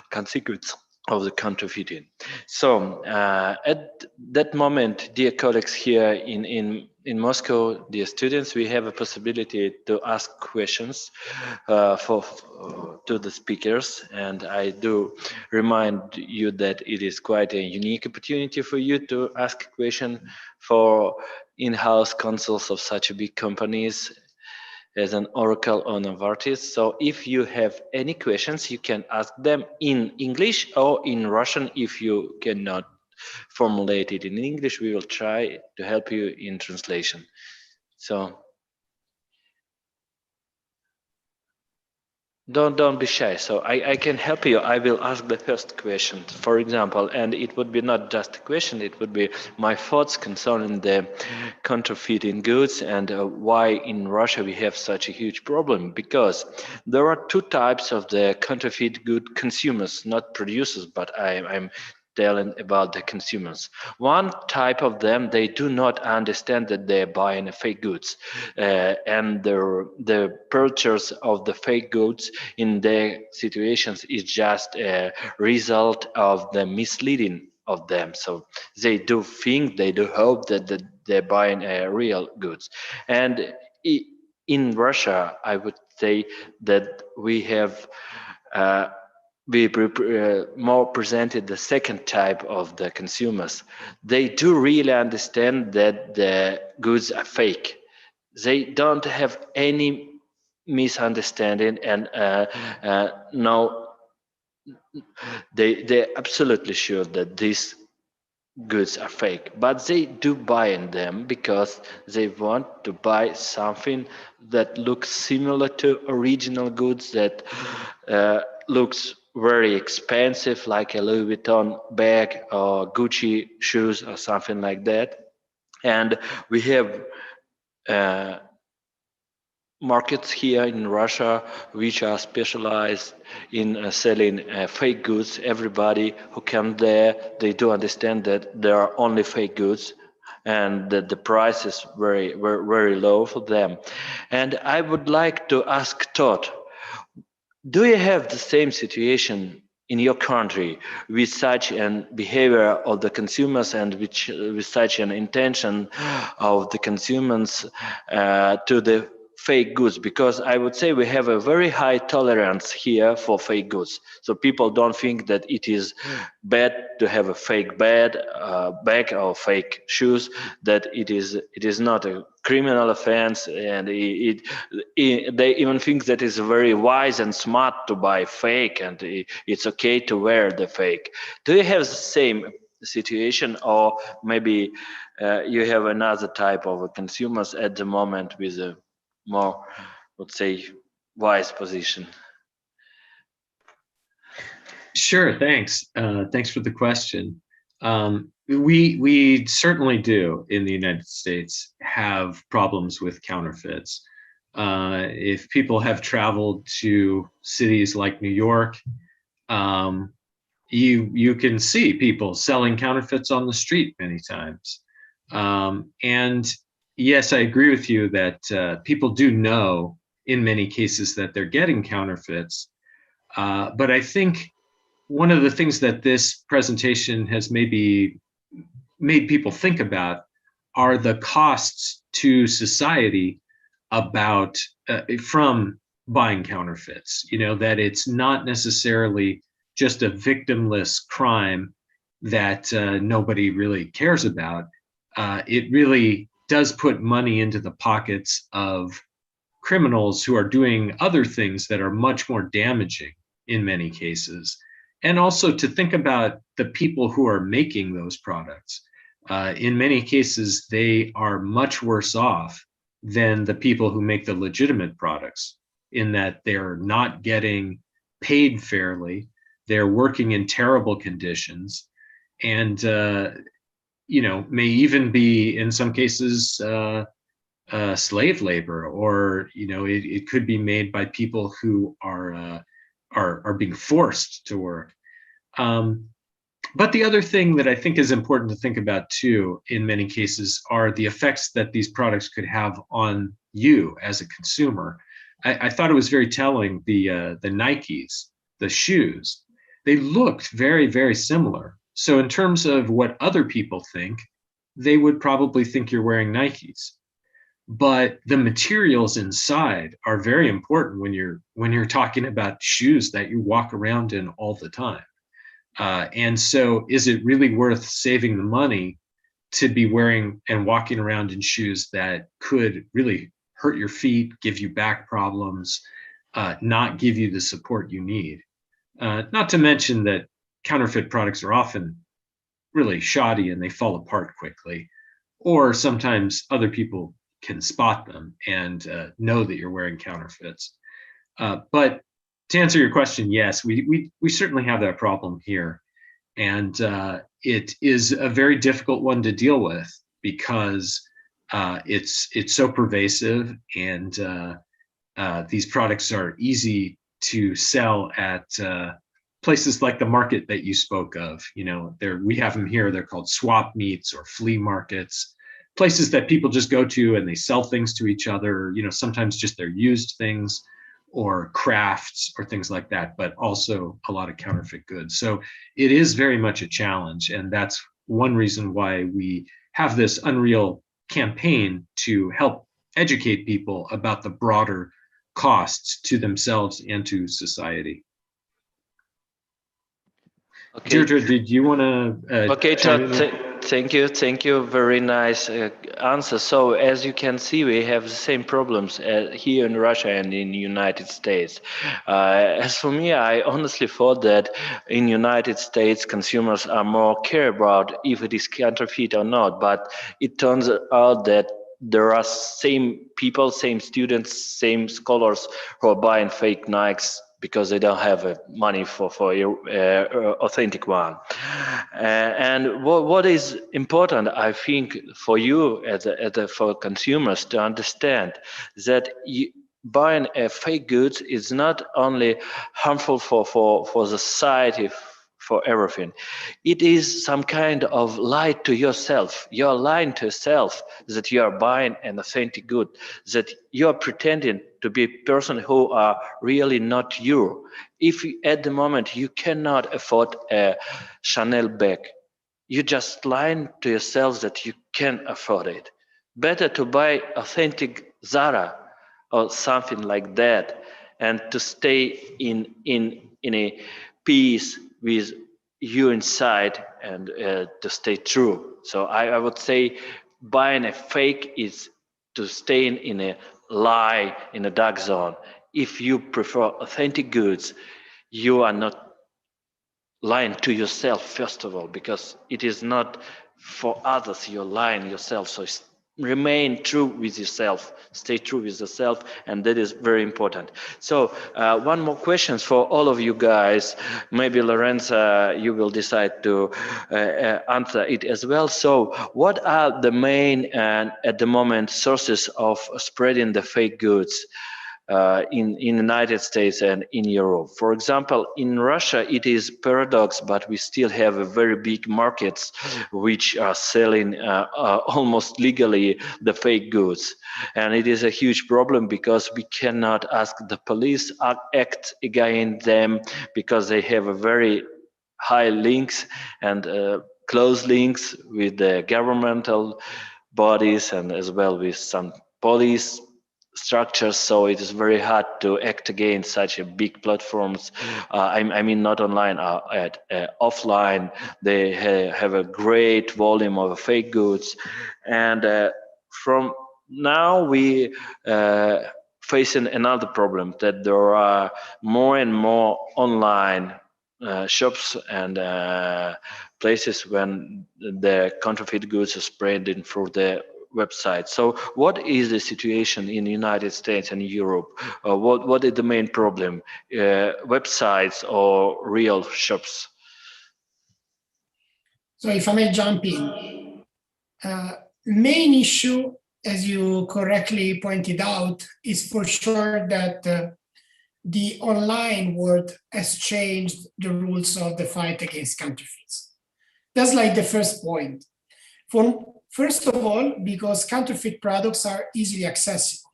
consequence of the counterfeiting. So at that moment, dear colleagues here in Moscow, dear students, we have a possibility to ask questions to the speakers, and I do remind you that it is quite a unique opportunity for you to ask a question for in-house counsels of such big companies as an Oracle or Novartis. So if you have any questions, you can ask them in English or in Russian. If you cannot formulate it in English, we will try to help you in translation. So don't be shy. So I can help you. I will ask the first question, for example, and it would be not just a question, it would be my thoughts concerning the counterfeiting goods and why in Russia we have such a huge problem. Because there are two types of the counterfeit good consumers, not producers, but I'm telling about the consumers. One type of them, they do not understand that they're buying fake goods, and the purchase of the fake goods in their situations is just a result of the misleading of them. So they do think, they do hope that they're buying real goods. And in Russia, I would say that we have more presented the second type of the consumers. They do really understand that the goods are fake. They don't have any misunderstanding, and no, they're absolutely sure that these goods are fake, but they do buy in them because they want to buy something that looks similar to original goods, that looks very expensive, like a Louis Vuitton bag or Gucci shoes or something like that. And we have markets here in Russia which are specialized in selling fake goods. Everybody who comes there, they do understand that there are only fake goods and that the price is very, very, very low for them. And I would like to ask Todd, do you have the same situation in your country with such an behavior of the consumers and with such an intention of the consumers to the fake goods? Because I would say we have a very high tolerance here for fake goods. So people don't think that it is bad to have a fake bag or fake shoes, that it is not a criminal offense, and they even think that it's very wise and smart to buy fake, and it's okay to wear the fake. Do you have the same situation, or maybe you have another type of consumers at the moment with a more, let's say, wise position? Sure, thanks. Thanks for the question. We certainly do in the United States have problems with counterfeits. If people have traveled to cities like New York, you can see people selling counterfeits on the street many times. And yes, I agree with you that people do know in many cases that they're getting counterfeits. But I think one of the things that this presentation has maybe made people think about are the costs to society about from buying counterfeits. You know, that it's not necessarily just a victimless crime that nobody really cares about. It really does put money into the pockets of criminals who are doing other things that are much more damaging in many cases. And also to think about the people who are making those products. In many cases, they are much worse off than the people who make the legitimate products, in that they're not getting paid fairly, they're working in terrible conditions, and you know, may even be in some cases slave labor, or you know, it could be made by people who are being forced to work. But the other thing that I think is important to think about too, in many cases, are the effects that these products could have on you as a consumer. I thought it was very telling, the Nikes, the shoes, they looked very, very similar. So in terms of what other people think, they would probably think you're wearing Nikes. But the materials inside are very important when you're talking about shoes that you walk around in all the time. And so is it really worth saving the money to be wearing and walking around in shoes that could really hurt your feet, give you back problems, not give you the support you need? Not to mention that counterfeit products are often really shoddy and they fall apart quickly, or sometimes other people can spot them and know that you're wearing counterfeits. But to answer your question, yes, we certainly have that problem here. And it is a very difficult one to deal with because it's so pervasive, and these products are easy to sell at places like the market that you spoke of. You know, we have them here. They're called swap meets or flea markets, places that people just go to and they sell things to each other. You know, sometimes just their used things or crafts or things like that, but also a lot of counterfeit goods. So it is very much a challenge. And that's one reason why we have this Unreal campaign to help educate people about the broader costs to themselves and to society. Okay. Deirdre, did you want to? Okay, Todd, thank you. Very nice answer. So as you can see, we have the same problems here in Russia and in the United States. As for me, I honestly thought that in United States, consumers are more care about if it is counterfeit or not. But it turns out that there are same people, same students, same scholars who are buying fake Nikes because they don't have money for authentic one. And what is important, I think, for you for consumers to understand that buying fake goods is not only harmful for the society, for everything. It is some kind of lie to yourself. You're lying to yourself that you are buying an authentic good, that you are pretending to be a person who are really not you. If at the moment you cannot afford a Chanel bag, you're just lying to yourself that you can afford it. Better to buy authentic Zara or something like that, and to stay in a peace with you inside, and to stay true. So I would say buying a fake is to stay in a lie, in a dark zone. If you prefer authentic goods, you are not lying to yourself, first of all, because it is not for others, you're lying yourself. So remain true with yourself, stay true with yourself, and that is very important. So one more question for all of you guys. Maybe Lorenza, you will decide to answer it as well. So what are the main at the moment sources of spreading the fake goods in United States and in Europe? For example, in Russia, it is paradox, but we still have a very big markets which are selling almost legally the fake goods. And it is a huge problem because we cannot ask the police act against them because they have a very high links and close links with the governmental bodies and as well with some police structures, so it is very hard to act against such a big platforms. I mean, not online, at offline. They have a great volume of fake goods, and from now we facing another problem, that there are more and more online shops and places when the counterfeit goods are spreading through the website. So what is the situation in the United States and Europe? What is the main problem? Websites or real shops? So if I may jump in, main issue, as you correctly pointed out, is for sure that the online world has changed the rules of the fight against counterfeits. That's like the first point. First of all, because counterfeit products are easily accessible,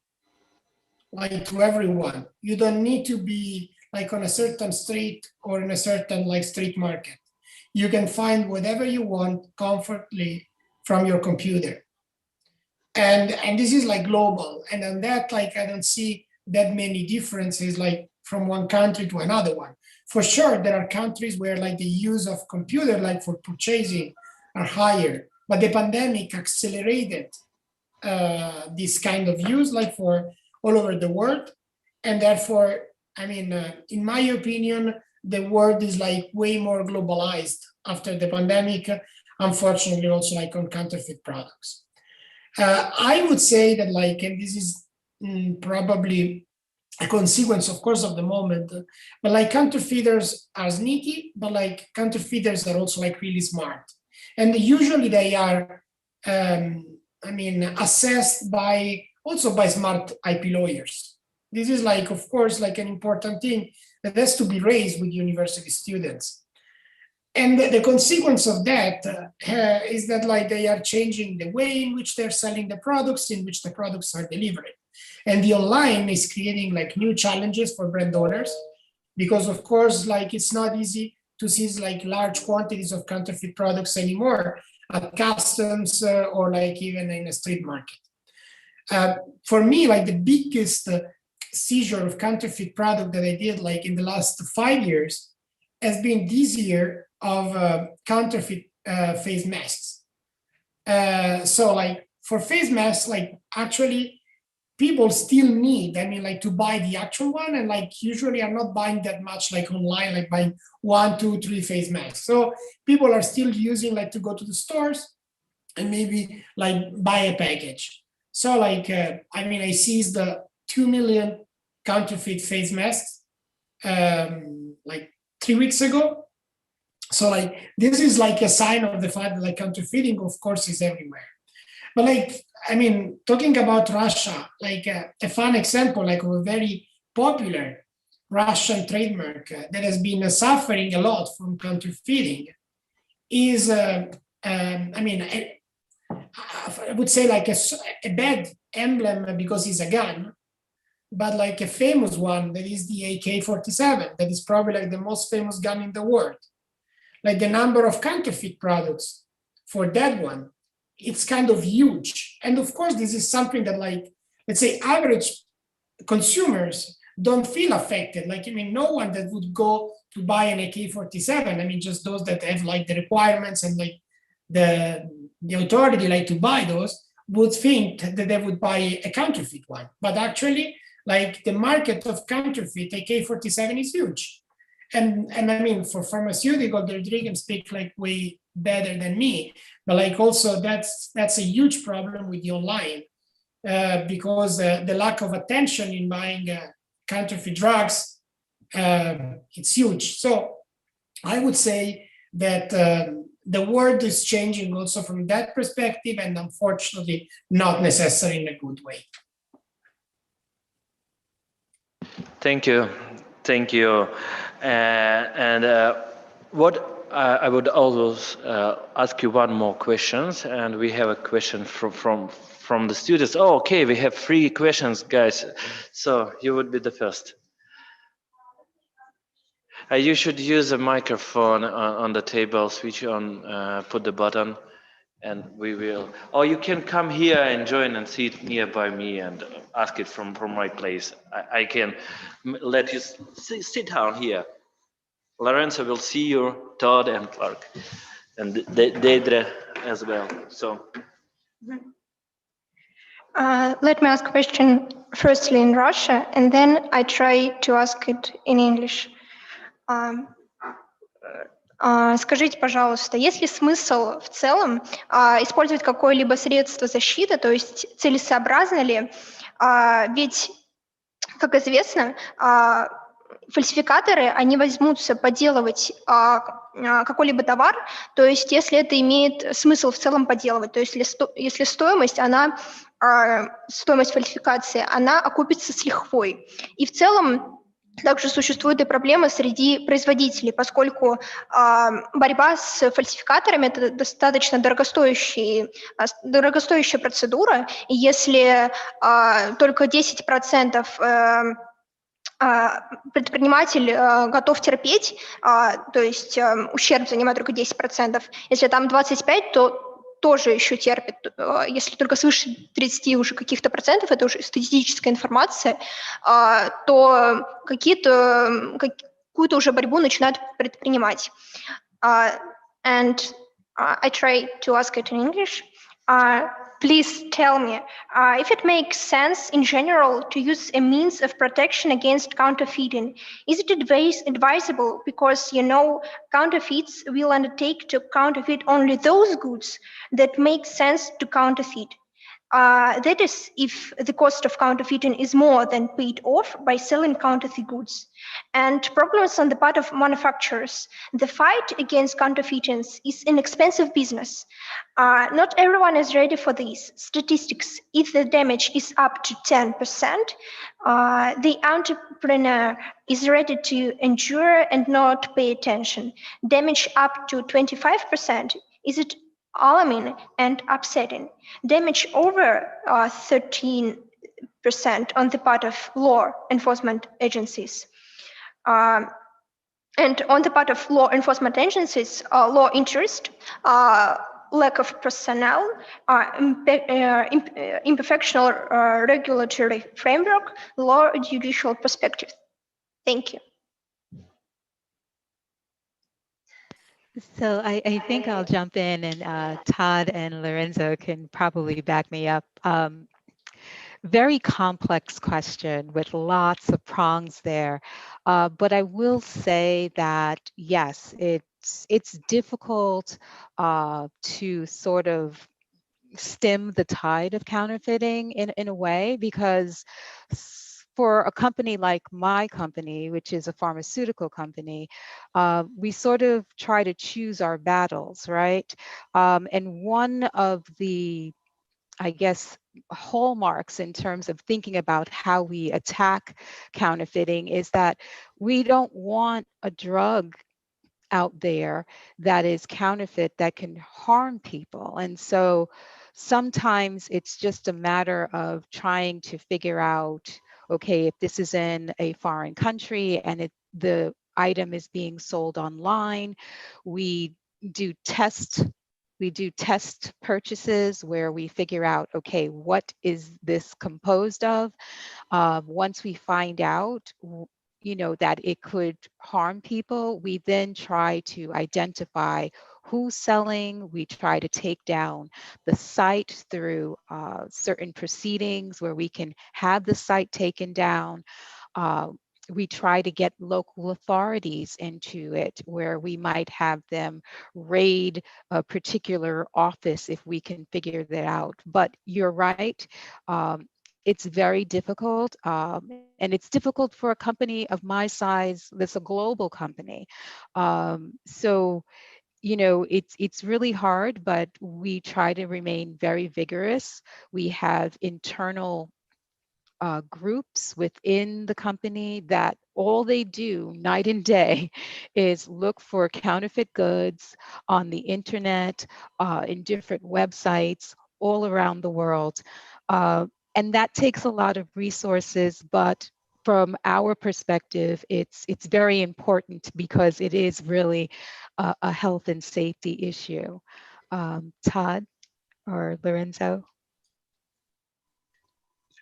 like to everyone. You don't need to be like on a certain street or in a certain like street market. You can find whatever you want comfortably from your computer. And this is like global. And on that, like I don't see that many differences like from one country to another one. For sure, there are countries where like the use of computer like for purchasing are higher. But the pandemic accelerated this kind of use, like for all over the world. And therefore, I mean, in my opinion, the world is like way more globalized after the pandemic, unfortunately also like on counterfeit products. I would say that like, and this is probably a consequence, of course, of the moment, but like counterfeiters are sneaky, but like counterfeiters are also like really smart. And usually they are, assessed by smart IP lawyers. This is like, of course, like an important thing that has to be raised with university students. And the consequence of that is that like they are changing the way in which they're selling the products, in which the products are delivered. And the online is creating like new challenges for brand owners, because of course, like it's not easy to seize like large quantities of counterfeit products anymore at customs or like even in a street market. For me, like the biggest seizure of counterfeit product that I did like in the last 5 years has been this year of counterfeit face masks. So like for face masks, like actually people still need, like to buy the actual one, and like usually I'm not buying that much like online, like buying 1, 2, 3 face masks. So people are still using like to go to the stores and maybe like buy a package. So like, I seized the 2 million counterfeit face masks like 3 weeks ago. So like, this is like a sign of the fact that like counterfeiting, of course, is everywhere. But like, talking about Russia, like a fun example, like a very popular Russian trademark that has been suffering a lot from counterfeiting is, I mean, I would say like a bad emblem because it's a gun, but like a famous one that is the AK-47, that is probably like the most famous gun in the world. Like the number of counterfeit products for that one, it's kind of huge. And of course, this is something that like, let's say average consumers don't feel affected. Like, I mean, no one that would go to buy an AK-47, I mean, just those that have like the requirements and like the authority like to buy those would think that they would buy a counterfeit one. But actually, like the market of counterfeit AK-47 is huge. And I mean, for pharmaceutical, Deirdre can speak like way better than me, but like also that's a huge problem with the online because the lack of attention in buying counterfeit drugs, it's huge. So I would say that the world is changing also from that perspective, and unfortunately not necessarily in a good way. Thank you. Thank you. What I would also ask you one more questions, and we have a question from the students. Oh, okay, we have 3 questions, guys. So you would be the first. You should use a microphone on the table, switch on, put the button, and we will. Or you can come here and join and sit nearby me and ask it from my place. I can let you sit down here. Lorenzo will see you, Todd and Clarke, and Deirdre as well. So. Let me ask a question firstly in Russia, and then I try to ask it in English. Скажите, пожалуйста, есть ли смысл в целом использовать какое-либо средство защиты, то есть целесообразно ли? Ведь, как известно, фальсификаторы, они возьмутся подделывать какой-либо товар, то есть если это имеет смысл в целом подделывать, то есть если стоимость, стоимость фальсификации, она окупится с лихвой. И в целом также существует и проблема среди производителей, поскольку борьба с фальсификаторами – это достаточно дорогостоящая процедура, и если только 10% предприниматель готов терпеть, то есть ущерб занимает только 10%, если там 25%, то тоже еще терпит. Если только свыше 30 уже каких-то процентов, это уже статистическая информация, то какую-то уже борьбу начинают предпринимать. And I try to ask it in English. Please tell me if it makes sense in general to use a means of protection against counterfeiting. Is it advisable because, you know, counterfeits will undertake to counterfeit only those goods that make sense to counterfeit? That is, if the cost of counterfeiting is more than paid off by selling counterfeit goods. And problems on the part of manufacturers. The fight against counterfeiting is an expensive business. Not everyone is ready for these statistics. If the damage is up to 10%, the entrepreneur is ready to endure and not pay attention. Damage up to 25%, is it alarming and upsetting? Damage over 13% on the part of law enforcement agencies. And on the part of law enforcement agencies, law interest, lack of personnel, imperfection regulatory framework, law judicial perspective. Thank you. So I think I'll jump in, and Todd and Lorenzo can probably back me up. Very complex question with lots of prongs there. But I will say that, yes, it's difficult to sort of stem the tide of counterfeiting in a way, because for a company like my company, which is a pharmaceutical company, we sort of try to choose our battles, right? And one of the I guess, hallmarks in terms of thinking about how we attack counterfeiting is that we don't want a drug out there that is counterfeit that can harm people. And so sometimes it's just a matter of trying to figure out, okay, if this is in a foreign country and the item is being sold online, we do test purchases where we figure out, okay, what is this composed of? Once we find out, that it could harm people, we then try to identify who's selling. We try to take down the site through certain proceedings where we can have the site taken down. We try to get local authorities into it, where we might have them raid a particular office if we can figure that out. But you're right, it's very difficult, and it's difficult for a company of my size that's a global company. So, it's really hard, but we try to remain very vigorous. We have internal groups within the company that all they do night and day is look for counterfeit goods on the internet, in different websites all around the world. And that takes a lot of resources, but from our perspective, it's very important because it is really a health and safety issue. Todd or Lorenzo?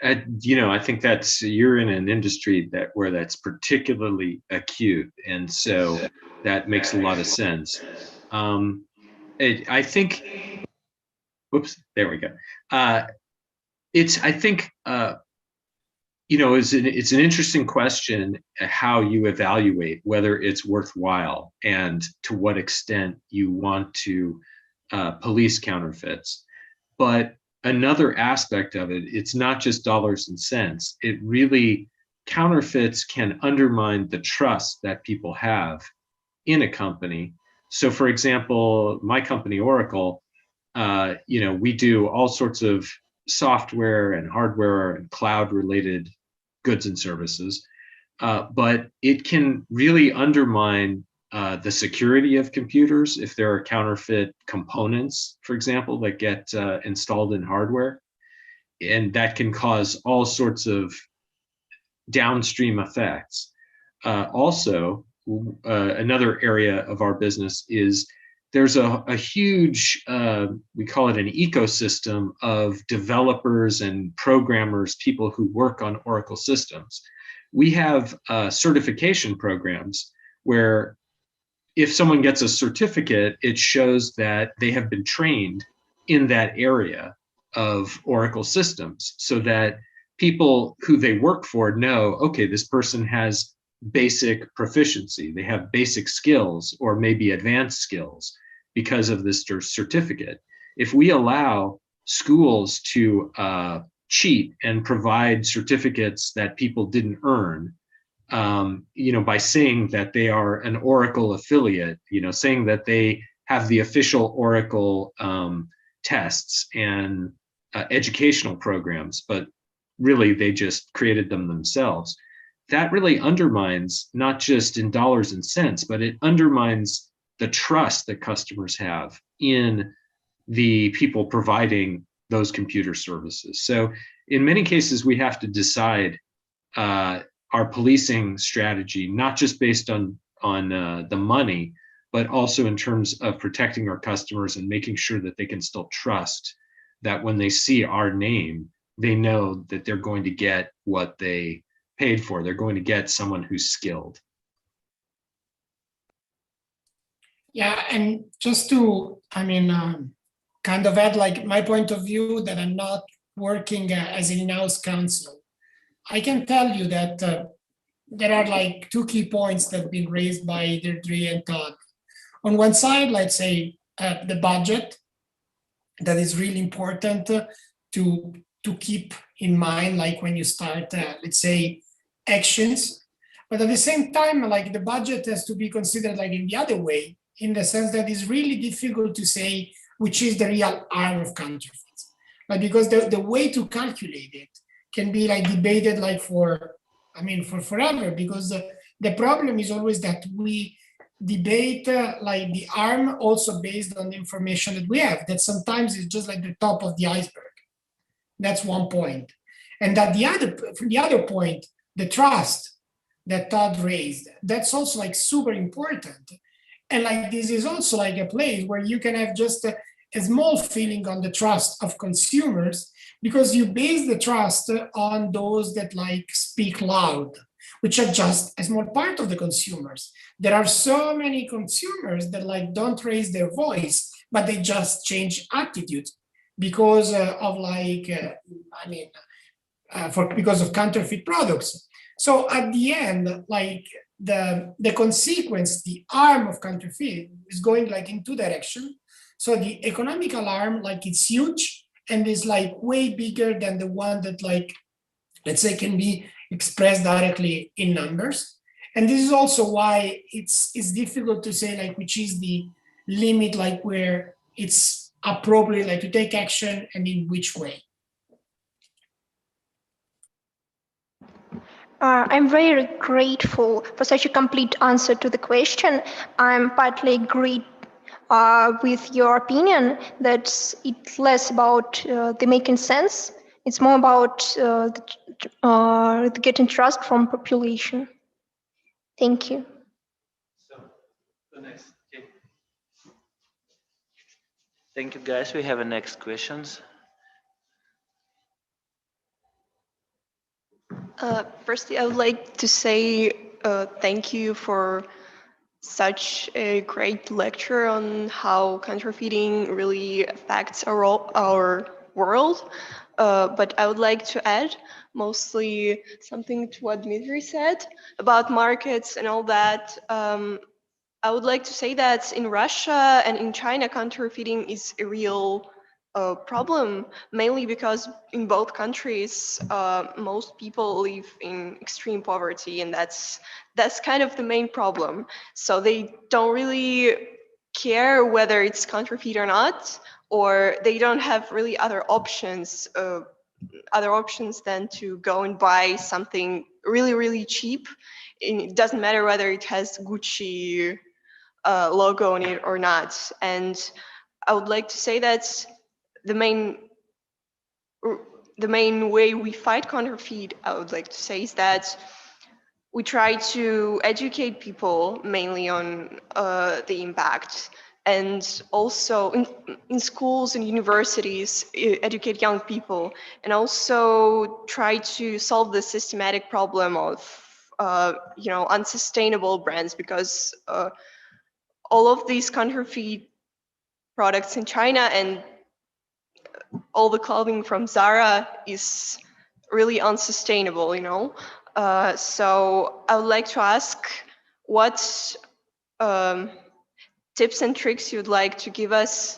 I think you're in an industry where that's particularly acute, and so that makes a lot of sense. I think, whoops, there we go. It's an interesting question how you evaluate whether it's worthwhile and to what extent you want to police counterfeits. But another aspect of it, it's not just dollars and cents. It really, counterfeits can undermine the trust that people have in a company. So for example, my company, Oracle, we do all sorts of software and hardware and cloud related goods and services, but it can really undermine the security of computers if there are counterfeit components, for example, that get installed in hardware, and that can cause all sorts of downstream effects. Also, another area of our business is there's a huge, we call it an ecosystem of developers and programmers, people who work on Oracle systems. We have certification programs where if someone gets a certificate, it shows that they have been trained in that area of Oracle systems, so that people who they work for know, okay, this person has basic proficiency, they have basic skills or maybe advanced skills because of this certificate. If we allow schools to cheat and provide certificates that people didn't earn, by saying that they are an Oracle affiliate, saying that they have the official Oracle tests and educational programs, but really they just created them themselves. That really undermines, not just in dollars and cents, but it undermines the trust that customers have in the people providing those computer services. So in many cases, we have to decide our policing strategy, not just based on the money, but also in terms of protecting our customers and making sure that they can still trust that when they see our name, they know that they're going to get what they paid for. They're going to get someone who's skilled. Yeah, and just to, kind of add like my point of view that I'm not working as an in-house counsel. I can tell you that there are like two key points that have been raised by Deirdre and Todd. On one side, let's say the budget, that is really important to keep in mind, like when you start, let's say, actions. But at the same time, like the budget has to be considered like in the other way, in the sense that it's really difficult to say which is the real harm of counterfeits. but because the way to calculate it can be like debated like for forever, because the problem is always that we debate like the harm also based on the information that we have, that sometimes is just like the top of the iceberg. That's one point. And that from the other point, the trust that Todd raised, that's also like super important. And like this is also like a place where you can have just a small feeling on the trust of consumers, because you base the trust on those that like speak loud, which are just a small part of the consumers. There are so many consumers that like don't raise their voice, but they just change attitudes because of like, because of counterfeit products. So at the end, like the consequence, the harm of counterfeit is going like in two directions. So the economical harm, like it's huge and is like way bigger than the one that like, let's say, can be expressed directly in numbers. And this is also why it's difficult to say like which is the limit, like where it's appropriate like to take action and in which way. I'm very grateful for such a complete answer to the question. I'm partly agree with your opinion that it's less about the making sense. It's more about getting trust from population. Thank you. So, the next. Okay. Thank you, guys. We have a next questions. Firstly, I would like to say thank you for such a great lecture on how counterfeiting really affects our world. But I would like to add mostly something to what Dmitry said about markets and all that. I would like to say that in Russia and in China, counterfeiting is a real problem, mainly because in both countries, most people live in extreme poverty, and that's kind of the main problem. So they don't really care whether it's counterfeit or not, or they don't have really other options than to go and buy something really, really cheap. And it doesn't matter whether it has Gucci logo on it or not. And I would like to say that the main way we fight counterfeit, I would like to say, is that we try to educate people mainly on the impact, and also in schools and universities, educate young people, and also try to solve the systematic problem of unsustainable brands, because all of these counterfeit products in China and all the clothing from Zara is really unsustainable, So I would like to ask what tips and tricks you'd like to give us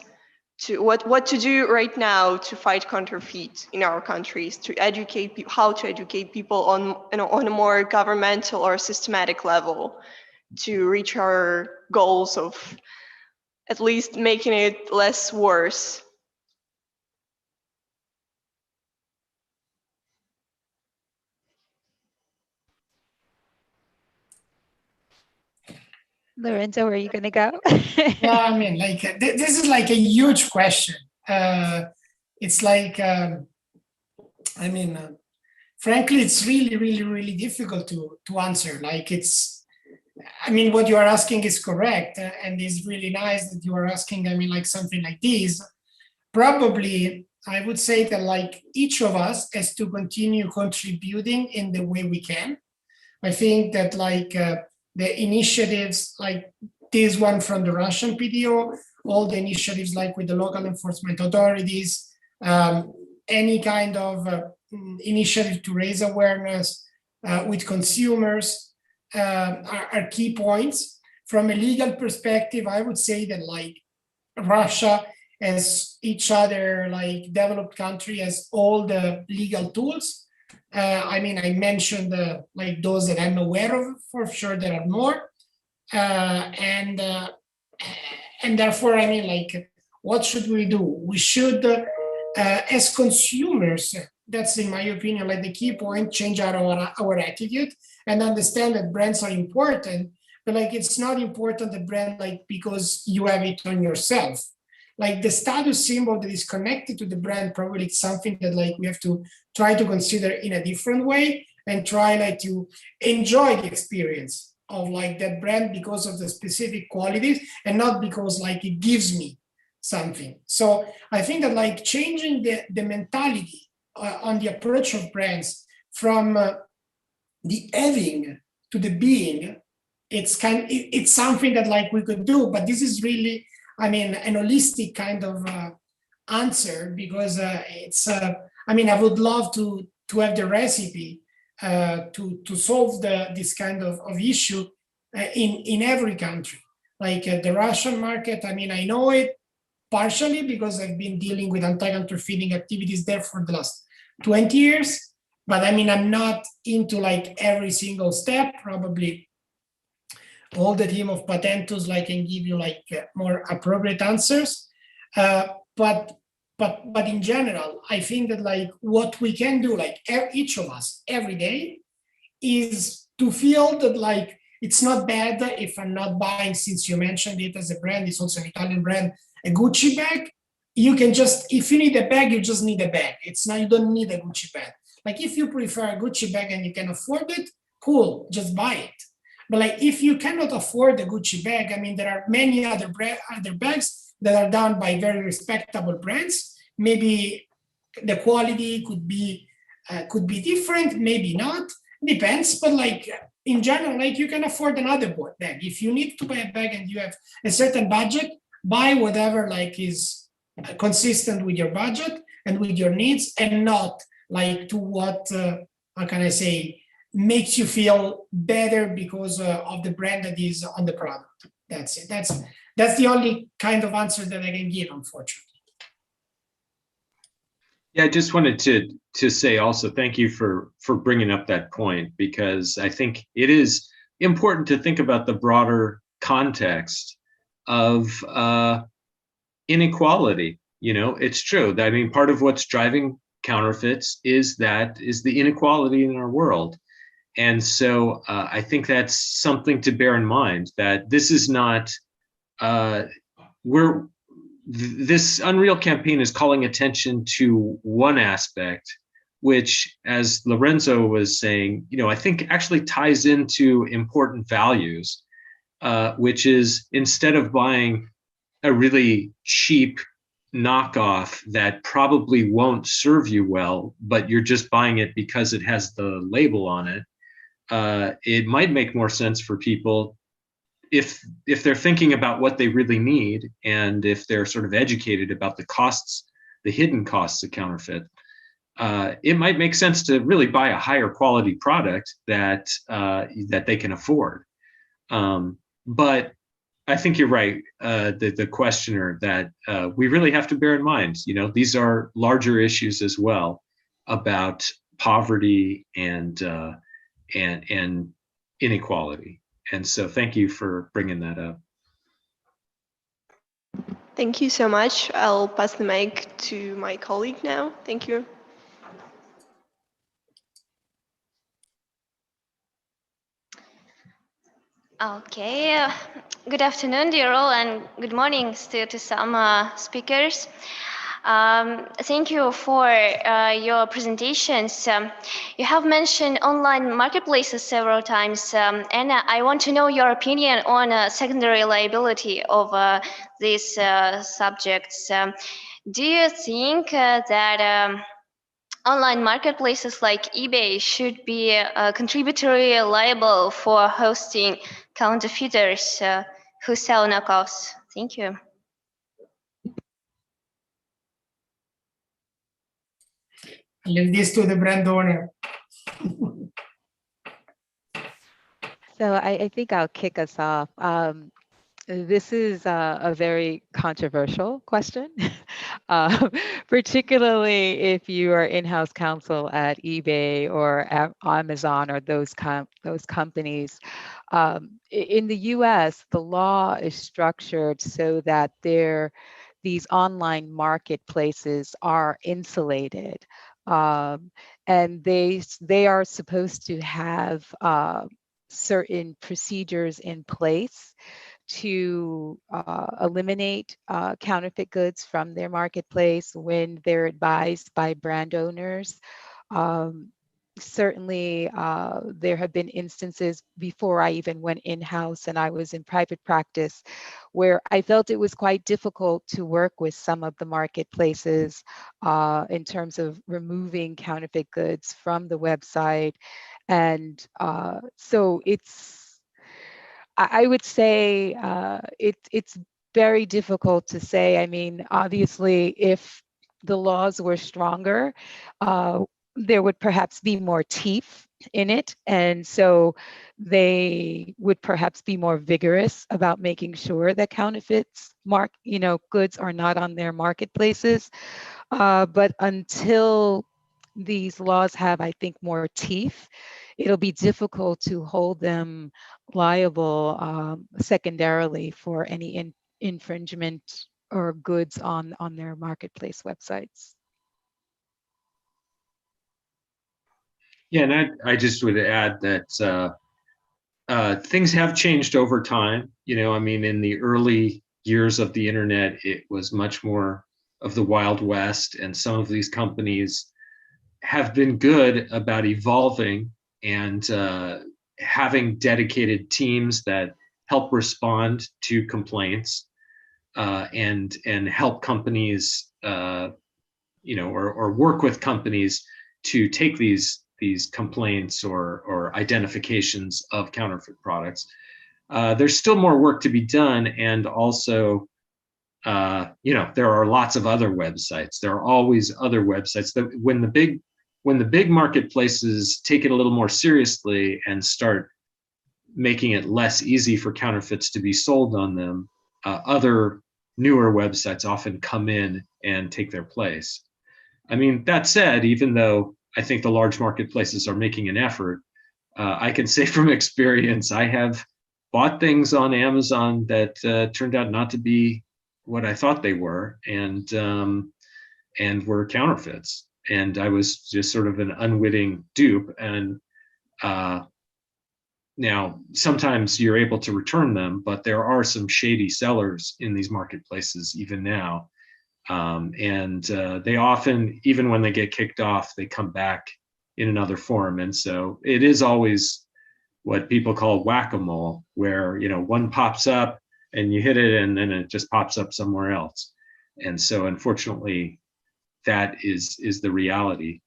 to what to do right now to fight counterfeit in our countries, to educate how to educate people on a more governmental or systematic level to reach our goals of at least making it less worse. Lorenzo, where are you going to go? Yeah, I mean, like this is like a huge question. It's like, frankly, it's really, really, really difficult to answer. Like what you are asking is correct, and it's really nice that you are asking, like something like this. Probably, I would say that like each of us has to continue contributing in the way we can. I think that like the initiatives like this one from the Russian PTO, all the initiatives like with the local enforcement authorities, any kind of initiative to raise awareness with consumers are key points. From a legal perspective, I would say that like Russia, as each other like developed country, has all the legal tools. I mentioned like those that I'm aware of. For sure, there are more, and therefore, like, what should we do? We should as consumers, that's in my opinion, like the key point, change our attitude and understand that brands are important, but like it's not important the brand like because you have it on yourself. Like the status symbol that is connected to the brand, probably it's something that like we have to try to consider in a different way and try like to enjoy the experience of like that brand because of the specific qualities and not because like it gives me something. So I think that like changing the mentality on the approach of brands from the having to the being, it's something that like we could do, but this is really, I mean, an holistic kind of answer because I mean, I would love to have the recipe to solve this kind of issue in every country. Like the Russian market, I mean, I know it partially because I've been dealing with anti-counterfeiting activities there for the last 20 years, but I mean, I'm not into like every single step. Probably all the team of PATENTUS like can give you like more appropriate answers. But in general, I think that like what we can do, like each of us every day, is to feel that like it's not bad if I'm not buying, since you mentioned it as a brand, it's also an Italian brand, a Gucci bag. You can just, if you need a bag, you just need a bag. It's not, you don't need a Gucci bag. Like if you prefer a Gucci bag and you can afford it, cool, just buy it. But like if you cannot afford a Gucci bag, I mean, there are many other bags that are done by very respectable brands. Maybe the quality could be different, maybe not, depends. But like in general, like you can afford another bag. If you need to buy a bag and you have a certain budget, buy whatever like is consistent with your budget and with your needs, and not like to what how can I say, makes you feel better because of the brand that is on the product. That's it. That's the only kind of answer that I can give, unfortunately. Yeah, I just wanted to say also thank you for bringing up that point, because I think it is important to think about the broader context of inequality. You know, it's true that, I mean, part of what's driving counterfeits is the inequality in our world. And so I think that's something to bear in mind, that this is not, this Unreal campaign is calling attention to one aspect, which, as Lorenzo was saying, you know, I think actually ties into important values, which is, instead of buying a really cheap knockoff that probably won't serve you well, but you're just buying it because it has the label on it, it might make more sense for people, if they're thinking about what they really need, and if they're sort of educated about the costs, the hidden costs of counterfeit, it might make sense to really buy a higher quality product that they can afford. But I think you're right, the questioner, that we really have to bear in mind, you know, these are larger issues as well about poverty and inequality. And so thank you for bringing that up. Thank you so much. I'll pass the mic to my colleague now. Thank you. Okay, good afternoon, dear all, and good morning still to some speakers. Thank you for your presentations. You have mentioned online marketplaces several times, and I want to know your opinion on secondary liability of these subjects. Do you think that online marketplaces like eBay should be contributory liable for hosting counterfeiters who sell knockoffs? Thank you. I leave this to the brand owner. So I think I'll kick us off. This is a very controversial question, particularly if you are in-house counsel at eBay or at Amazon or those companies. In the US, the law is structured so that these online marketplaces are insulated. And they are supposed to have certain procedures in place to eliminate counterfeit goods from their marketplace when they're advised by brand owners. Certainly, there have been instances before I even went in-house and I was in private practice where I felt it was quite difficult to work with some of the marketplaces in terms of removing counterfeit goods from the website. And so I would say it's very difficult to say. I mean, obviously, if the laws were stronger, there would perhaps be more teeth in it. And so they would perhaps be more vigorous about making sure that counterfeits goods are not on their marketplaces. But until these laws have, I think, more teeth, it'll be difficult to hold them liable secondarily for any infringement or goods on their marketplace websites. Yeah, and I just would add that things have changed over time. I mean, in the early years of the internet, it was much more of the Wild West, and some of these companies have been good about evolving and having dedicated teams that help respond to complaints and help companies, or work with companies to take these complaints or identifications of counterfeit products. There's still more work to be done, and also, there are lots of other websites. There are always other websites that when the big marketplaces take it a little more seriously and start making it less easy for counterfeits to be sold on them, other newer websites often come in and take their place. I mean, that said, even though I think the large marketplaces are making an effort, I can say from experience, I have bought things on Amazon that turned out not to be what I thought they were, and were counterfeits. And I was just sort of an unwitting dupe. And now sometimes you're able to return them, but there are some shady sellers in these marketplaces even now. And they often, even when they get kicked off, they come back in another form. And so it is always what people call whack-a-mole, where, one pops up and you hit it and then it just pops up somewhere else. And so unfortunately, that is the reality.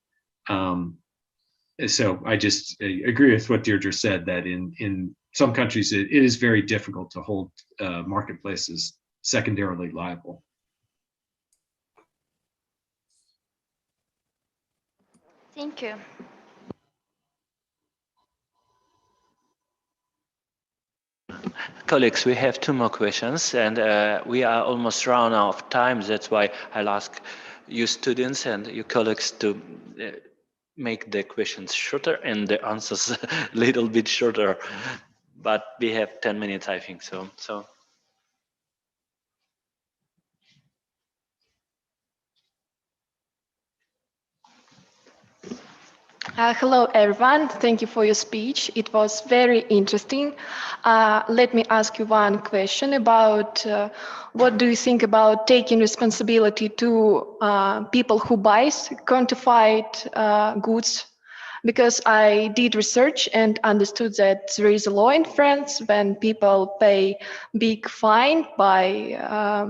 So I just agree with what Deirdre said, that in some countries, it is very difficult to hold marketplaces secondarily liable. Thank you. Colleagues, we have 2 more questions, and we are almost run out of time. That's why I'll ask you students and you colleagues to make the questions shorter and the answers a little bit shorter. But we have 10 minutes, I think. So. Hello, everyone. Thank you for your speech. It was very interesting. Let me ask you one question about what do you think about taking responsibility to people who buy counterfeit goods? Because I did research and understood that there is a law in France when people pay big fine by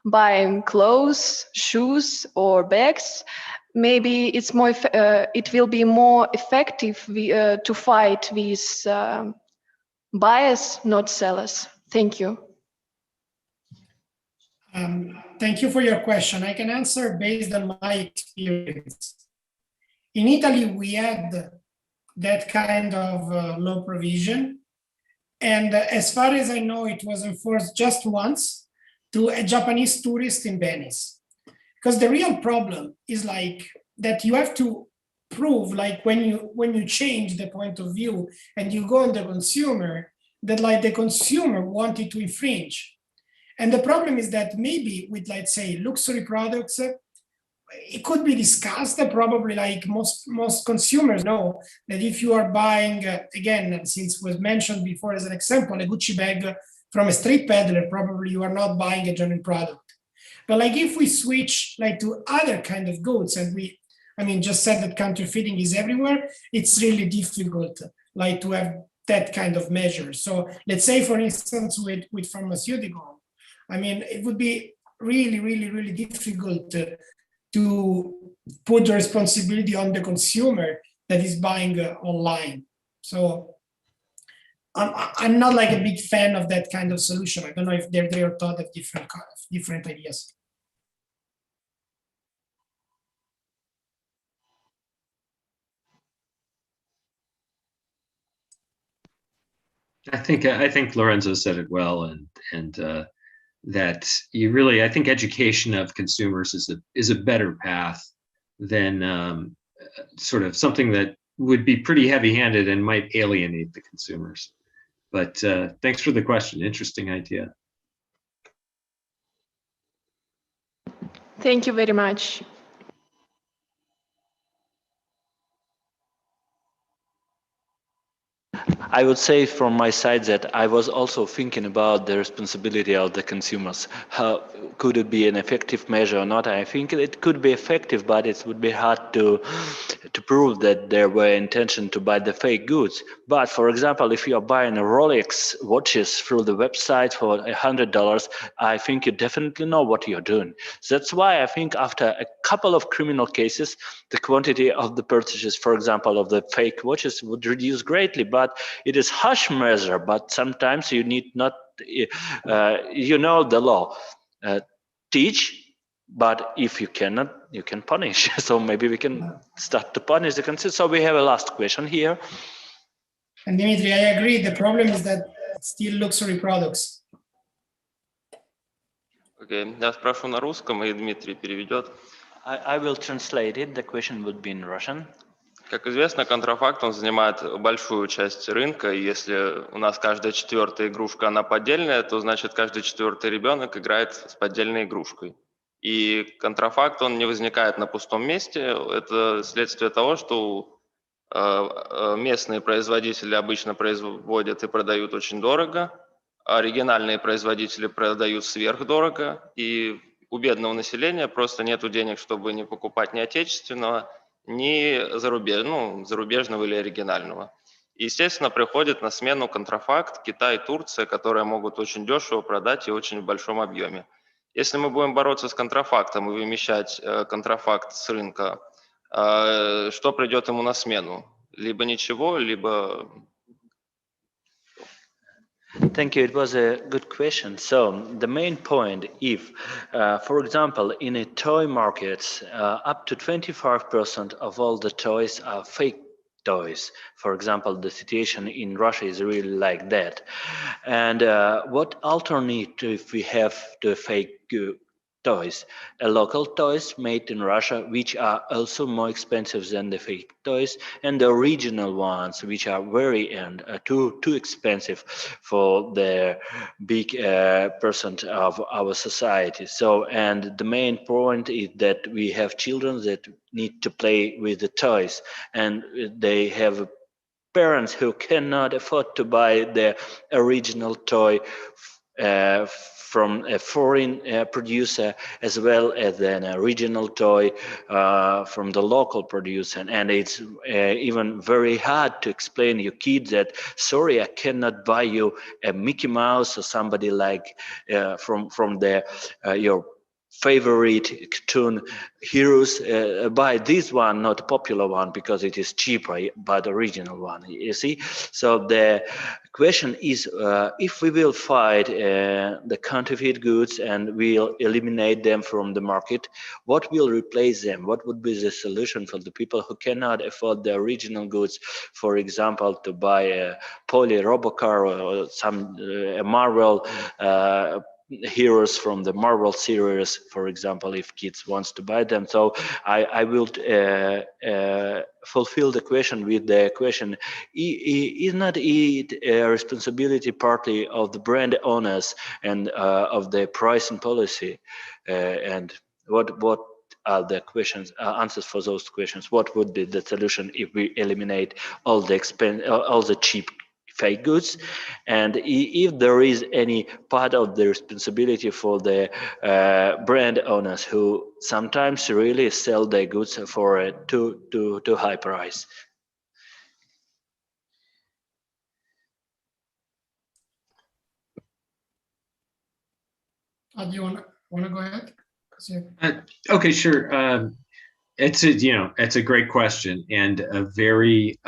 buying clothes, shoes, or bags. Maybe it's more. It will be more effective to fight these buyers, not sellers. Thank you. Thank you for your question. I can answer based on my experience. In Italy, we had that kind of law provision. And as far as I know, it was enforced just once to a Japanese tourist in Venice. Because the real problem is like that you have to prove, like when you change the point of view and you go on the consumer, that like the consumer wanted to infringe. And the problem is that maybe with, let's say, luxury products, it could be discussed. Probably, like most consumers know that if you are buying, again, since was mentioned before as an example, a Gucci bag from a street peddler, probably you are not buying a genuine product. But like if we switch like to other kind of goods, and just said that counterfeiting is everywhere, it's really difficult like to have that kind of measure. So let's say, for instance, with pharmaceutical, it would be really, really, really difficult to put the responsibility on the consumer that is buying online. So I'm not like a big fan of that kind of solution. I don't know if Deirdre or Todd have different ideas. I think Lorenzo said it well, and that you really, I think education of consumers is a better path than sort of something that would be pretty heavy-handed and might alienate the consumers. But thanks for the question. Interesting idea. Thank you very much. I would say from my side that I was also thinking about the responsibility of the consumers. How could it be an effective measure or not? I think it could be effective, but it would be hard to prove that there were intention to buy the fake goods. But for example, if you are buying a Rolex watches through the website for $100, I think you definitely know what you're doing. So that's why I think after a couple of criminal cases, the quantity of the purchases, for example, of the fake watches would reduce greatly. But it is harsh measure, but sometimes you need not, you know the law. Teach, but if you cannot, you can punish. So maybe we can start to punish the consumer. So we have a last question here. And Dmitry, I agree. The problem is that it's still luxury products. Okay, я спрошу на русском, и Дмитрий переведет. I will translate it. The question would be in Russian. Как известно, контрафакт, он занимает большую часть рынка, и если у нас каждая четвертая игрушка, она поддельная, то значит каждый четвертый ребенок играет с поддельной игрушкой. И контрафакт, он не возникает на пустом месте, это следствие того, что местные производители обычно производят и продают очень дорого, а оригинальные производители продают сверхдорого, и у бедного населения просто нету денег, чтобы не покупать ни отечественного, ни зарубежного или оригинального. И, естественно, приходит на смену контрафакт, Китай, Турция, которые могут очень дешево продать и очень в большом объеме. Если мы будем бороться с контрафактом и вымещать контрафакт с рынка, что придет ему на смену? Либо ничего, либо... Thank you. It was a good question. So the main point, if, for example, in a toy market, up to 25% of all the toys are fake toys. For example, the situation in Russia is really like that. And what alternative we have to fake toys? Local toys made in Russia, which are also more expensive than the fake toys, and the original ones, which are very too expensive for the big percent of our society. So, and the main point is that we have children that need to play with the toys, and they have parents who cannot afford to buy the original toy from a foreign producer, as well as an original toy from the local producer. And it's even very hard to explain to your kids that, sorry, I cannot buy you a Mickey Mouse or somebody like from your favorite cartoon heroes. Buy this one, not a popular one, because it is cheaper, but the original one, you see. So the question is, if we will fight the counterfeit goods and we'll eliminate them from the market, what will replace them? What would be the solution for the people who cannot afford the original goods? For example, to buy a Poly Robocar or some Marvel heroes from the Marvel series, for example, if kids wants to buy them. So I will fulfill the question with the question: is not it a responsibility partly of the brand owners and of the pricing policy? And what are the questions, answers for those questions? What would be the solution if we eliminate all the cheap fake goods? And if there is any part of the responsibility for the brand owners who sometimes really sell their goods for a too high price? Do you want to go ahead? Okay, sure. It's a great question, and a very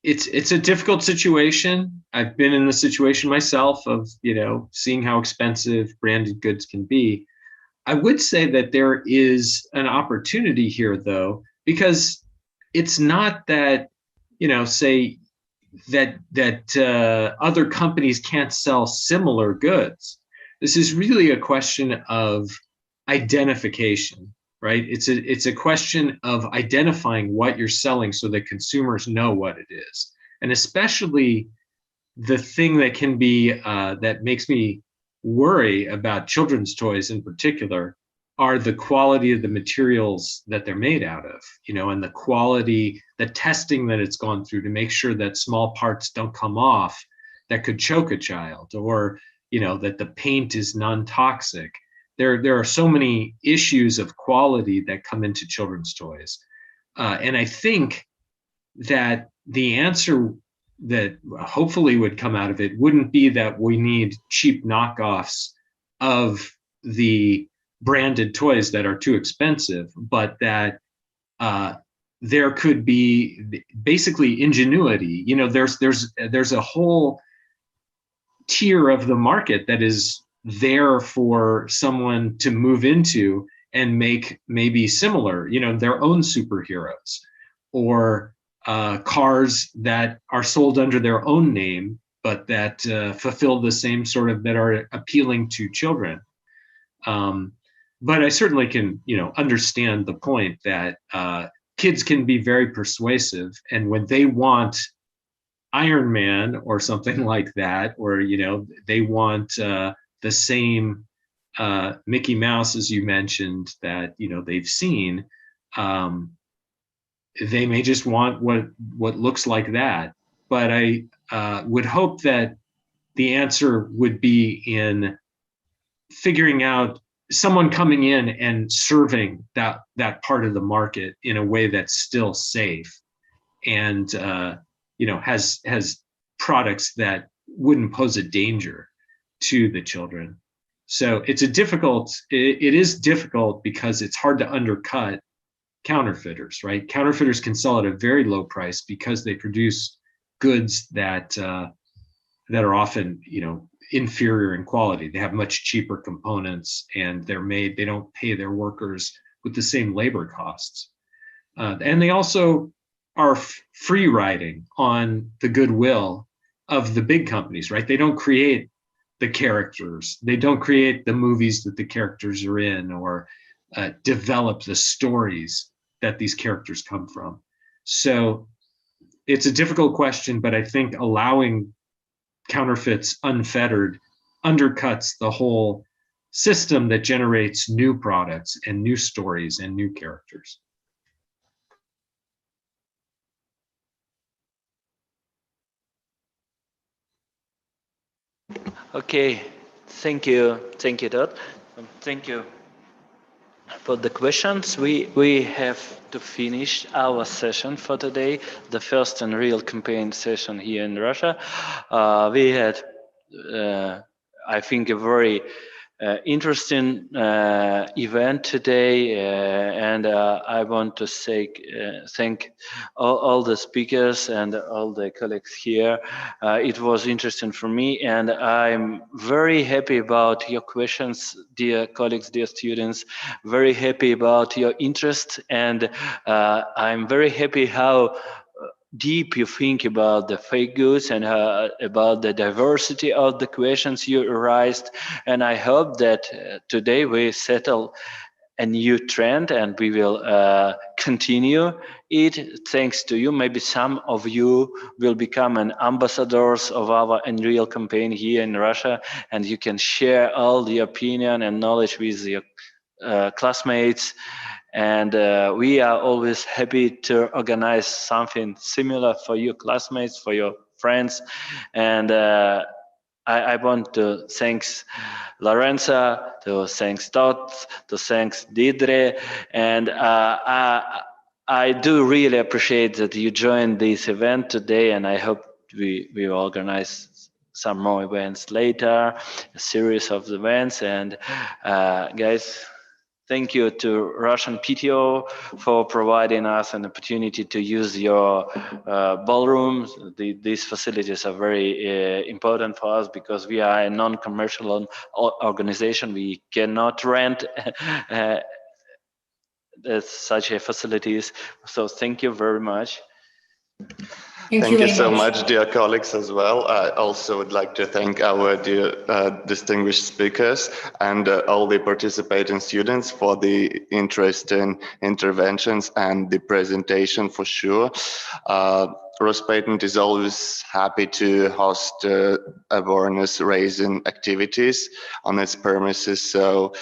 it's a difficult situation. I've been in the situation myself of seeing how expensive branded goods can be. I would say that there is an opportunity here, though, because it's not that say that other companies can't sell similar goods. This is really a question of identification, right? It's a question of identifying what you're selling so that consumers know what it is. And especially the thing that can be that makes me worry about children's toys in particular are the quality of the materials that they're made out of, and the quality, the testing that it's gone through to make sure that small parts don't come off that could choke a child, or that the paint is non-toxic. There are so many issues of quality that come into children's toys. And I think that the answer that hopefully would come out of it wouldn't be that we need cheap knockoffs of the branded toys that are too expensive, but that there could be basically ingenuity. There's a whole tier of the market that is there for someone to move into and make maybe similar, their own superheroes, or cars that are sold under their own name, but that fulfill the same sort of, that are appealing to children. But I certainly can, understand the point that kids can be very persuasive, and when they want Iron Man or something like that, or they want the same Mickey Mouse, as you mentioned, that they've seen, they may just want what looks like that. But I would hope that the answer would be in figuring out someone coming in and serving that part of the market in a way that's still safe, and has products that wouldn't pose a danger to the children. So it is difficult because it's hard to undercut counterfeiters, right? Counterfeiters can sell at a very low price because they produce goods that are often, inferior in quality. They have much cheaper components, and they don't pay their workers with the same labor costs. And they also are free riding on the goodwill of the big companies, right? They don't create the characters. They don't create the movies that the characters are in, or develop the stories that these characters come from. So it's a difficult question, but I think allowing counterfeits unfettered undercuts the whole system that generates new products and new stories and new characters. Okay, thank you, Todd. Thank you for the questions. We have to finish our session for today, the first and real campaign session here in Russia. We had, I think, a very interesting event today, and I want to say thank all the speakers and all the colleagues here. It was interesting for me, and I'm very happy about your questions, dear colleagues, dear students. Very happy about your interest, and I'm very happy how deep you think about the fake goods and about the diversity of the questions you raised. And I hope that today we settle a new trend and we will continue it thanks to you. Maybe some of you will become an ambassadors of our Unreal campaign here in Russia, and you can share all the opinion and knowledge with your classmates. And we are always happy to organize something similar for your classmates, for your friends. And I want to thanks Lorenza, to thanks Todd, to thanks Deirdre, and I do really appreciate that you joined this event today, and I hope we organize some more events later, a series of events. And guys, thank you to Russian PTO for providing us an opportunity to use your ballrooms. These facilities are very important for us because we are a non-commercial organization. We cannot rent such a facilities. So thank you very much. Thank you so much, dear colleagues, as well. I also would like to thank our dear distinguished speakers and all the participating students for the interesting interventions and the presentation for sure. Rospatent is always happy to host awareness-raising activities on its premises, so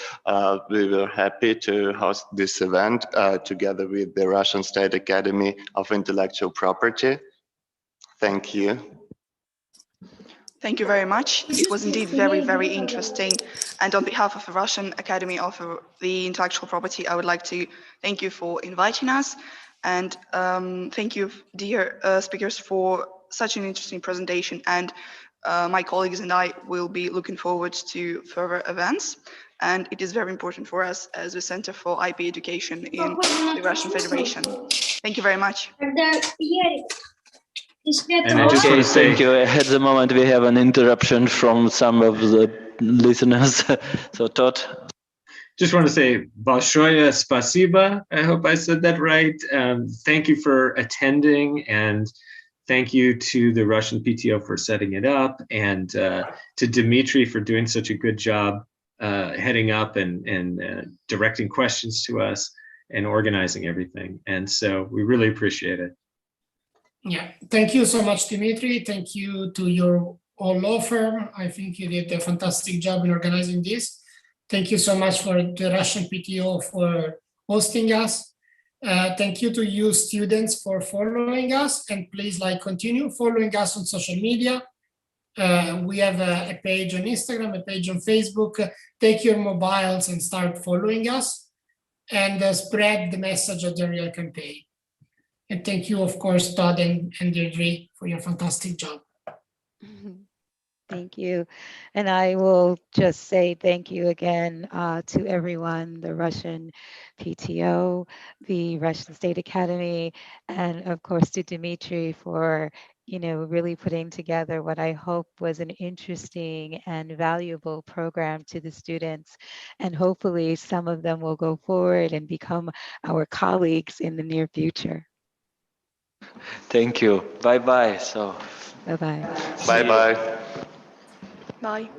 we were happy to host this event together with the Russian State Academy of Intellectual Property. Thank you. Thank you very much. It was indeed very, very interesting. And on behalf of the Russian Academy of the Intellectual Property, I would like to thank you for inviting us. And thank you, dear speakers, for such an interesting presentation. And my colleagues and I will be looking forward to further events. And it is very important for us as a Center for IP Education in the Russian Federation. Thank you very much. And I just want to say, thank you. At the moment, we have an interruption from some of the listeners. So, Todd. Just want to say, большое спасибо. I hope I said that right. Thank you for attending, and thank you to the Russian PTO for setting it up, and to Dmitry for doing such a good job heading up and directing questions to us and organizing everything. And so we really appreciate it. Yeah, thank you so much, Dmitry. Thank you to your whole law firm. I think you did a fantastic job in organizing this. Thank you so much for the Russian PTO for hosting us. Thank you to you students for following us, and please continue following us on social media. We have a page on Instagram, a page on Facebook. Take your mobiles and start following us, and spread the message of the Real campaign. And thank you, of course, Todd and Deirdre, for your fantastic job. Thank you. And I will just say thank you again to everyone, the Russian PTO, the Russian State Academy, and of course to Dmitry for really putting together what I hope was an interesting and valuable program to the students. And hopefully some of them will go forward and become our colleagues in the near future. Thank you. Bye-bye. So. Bye-bye. Bye-bye. Bye.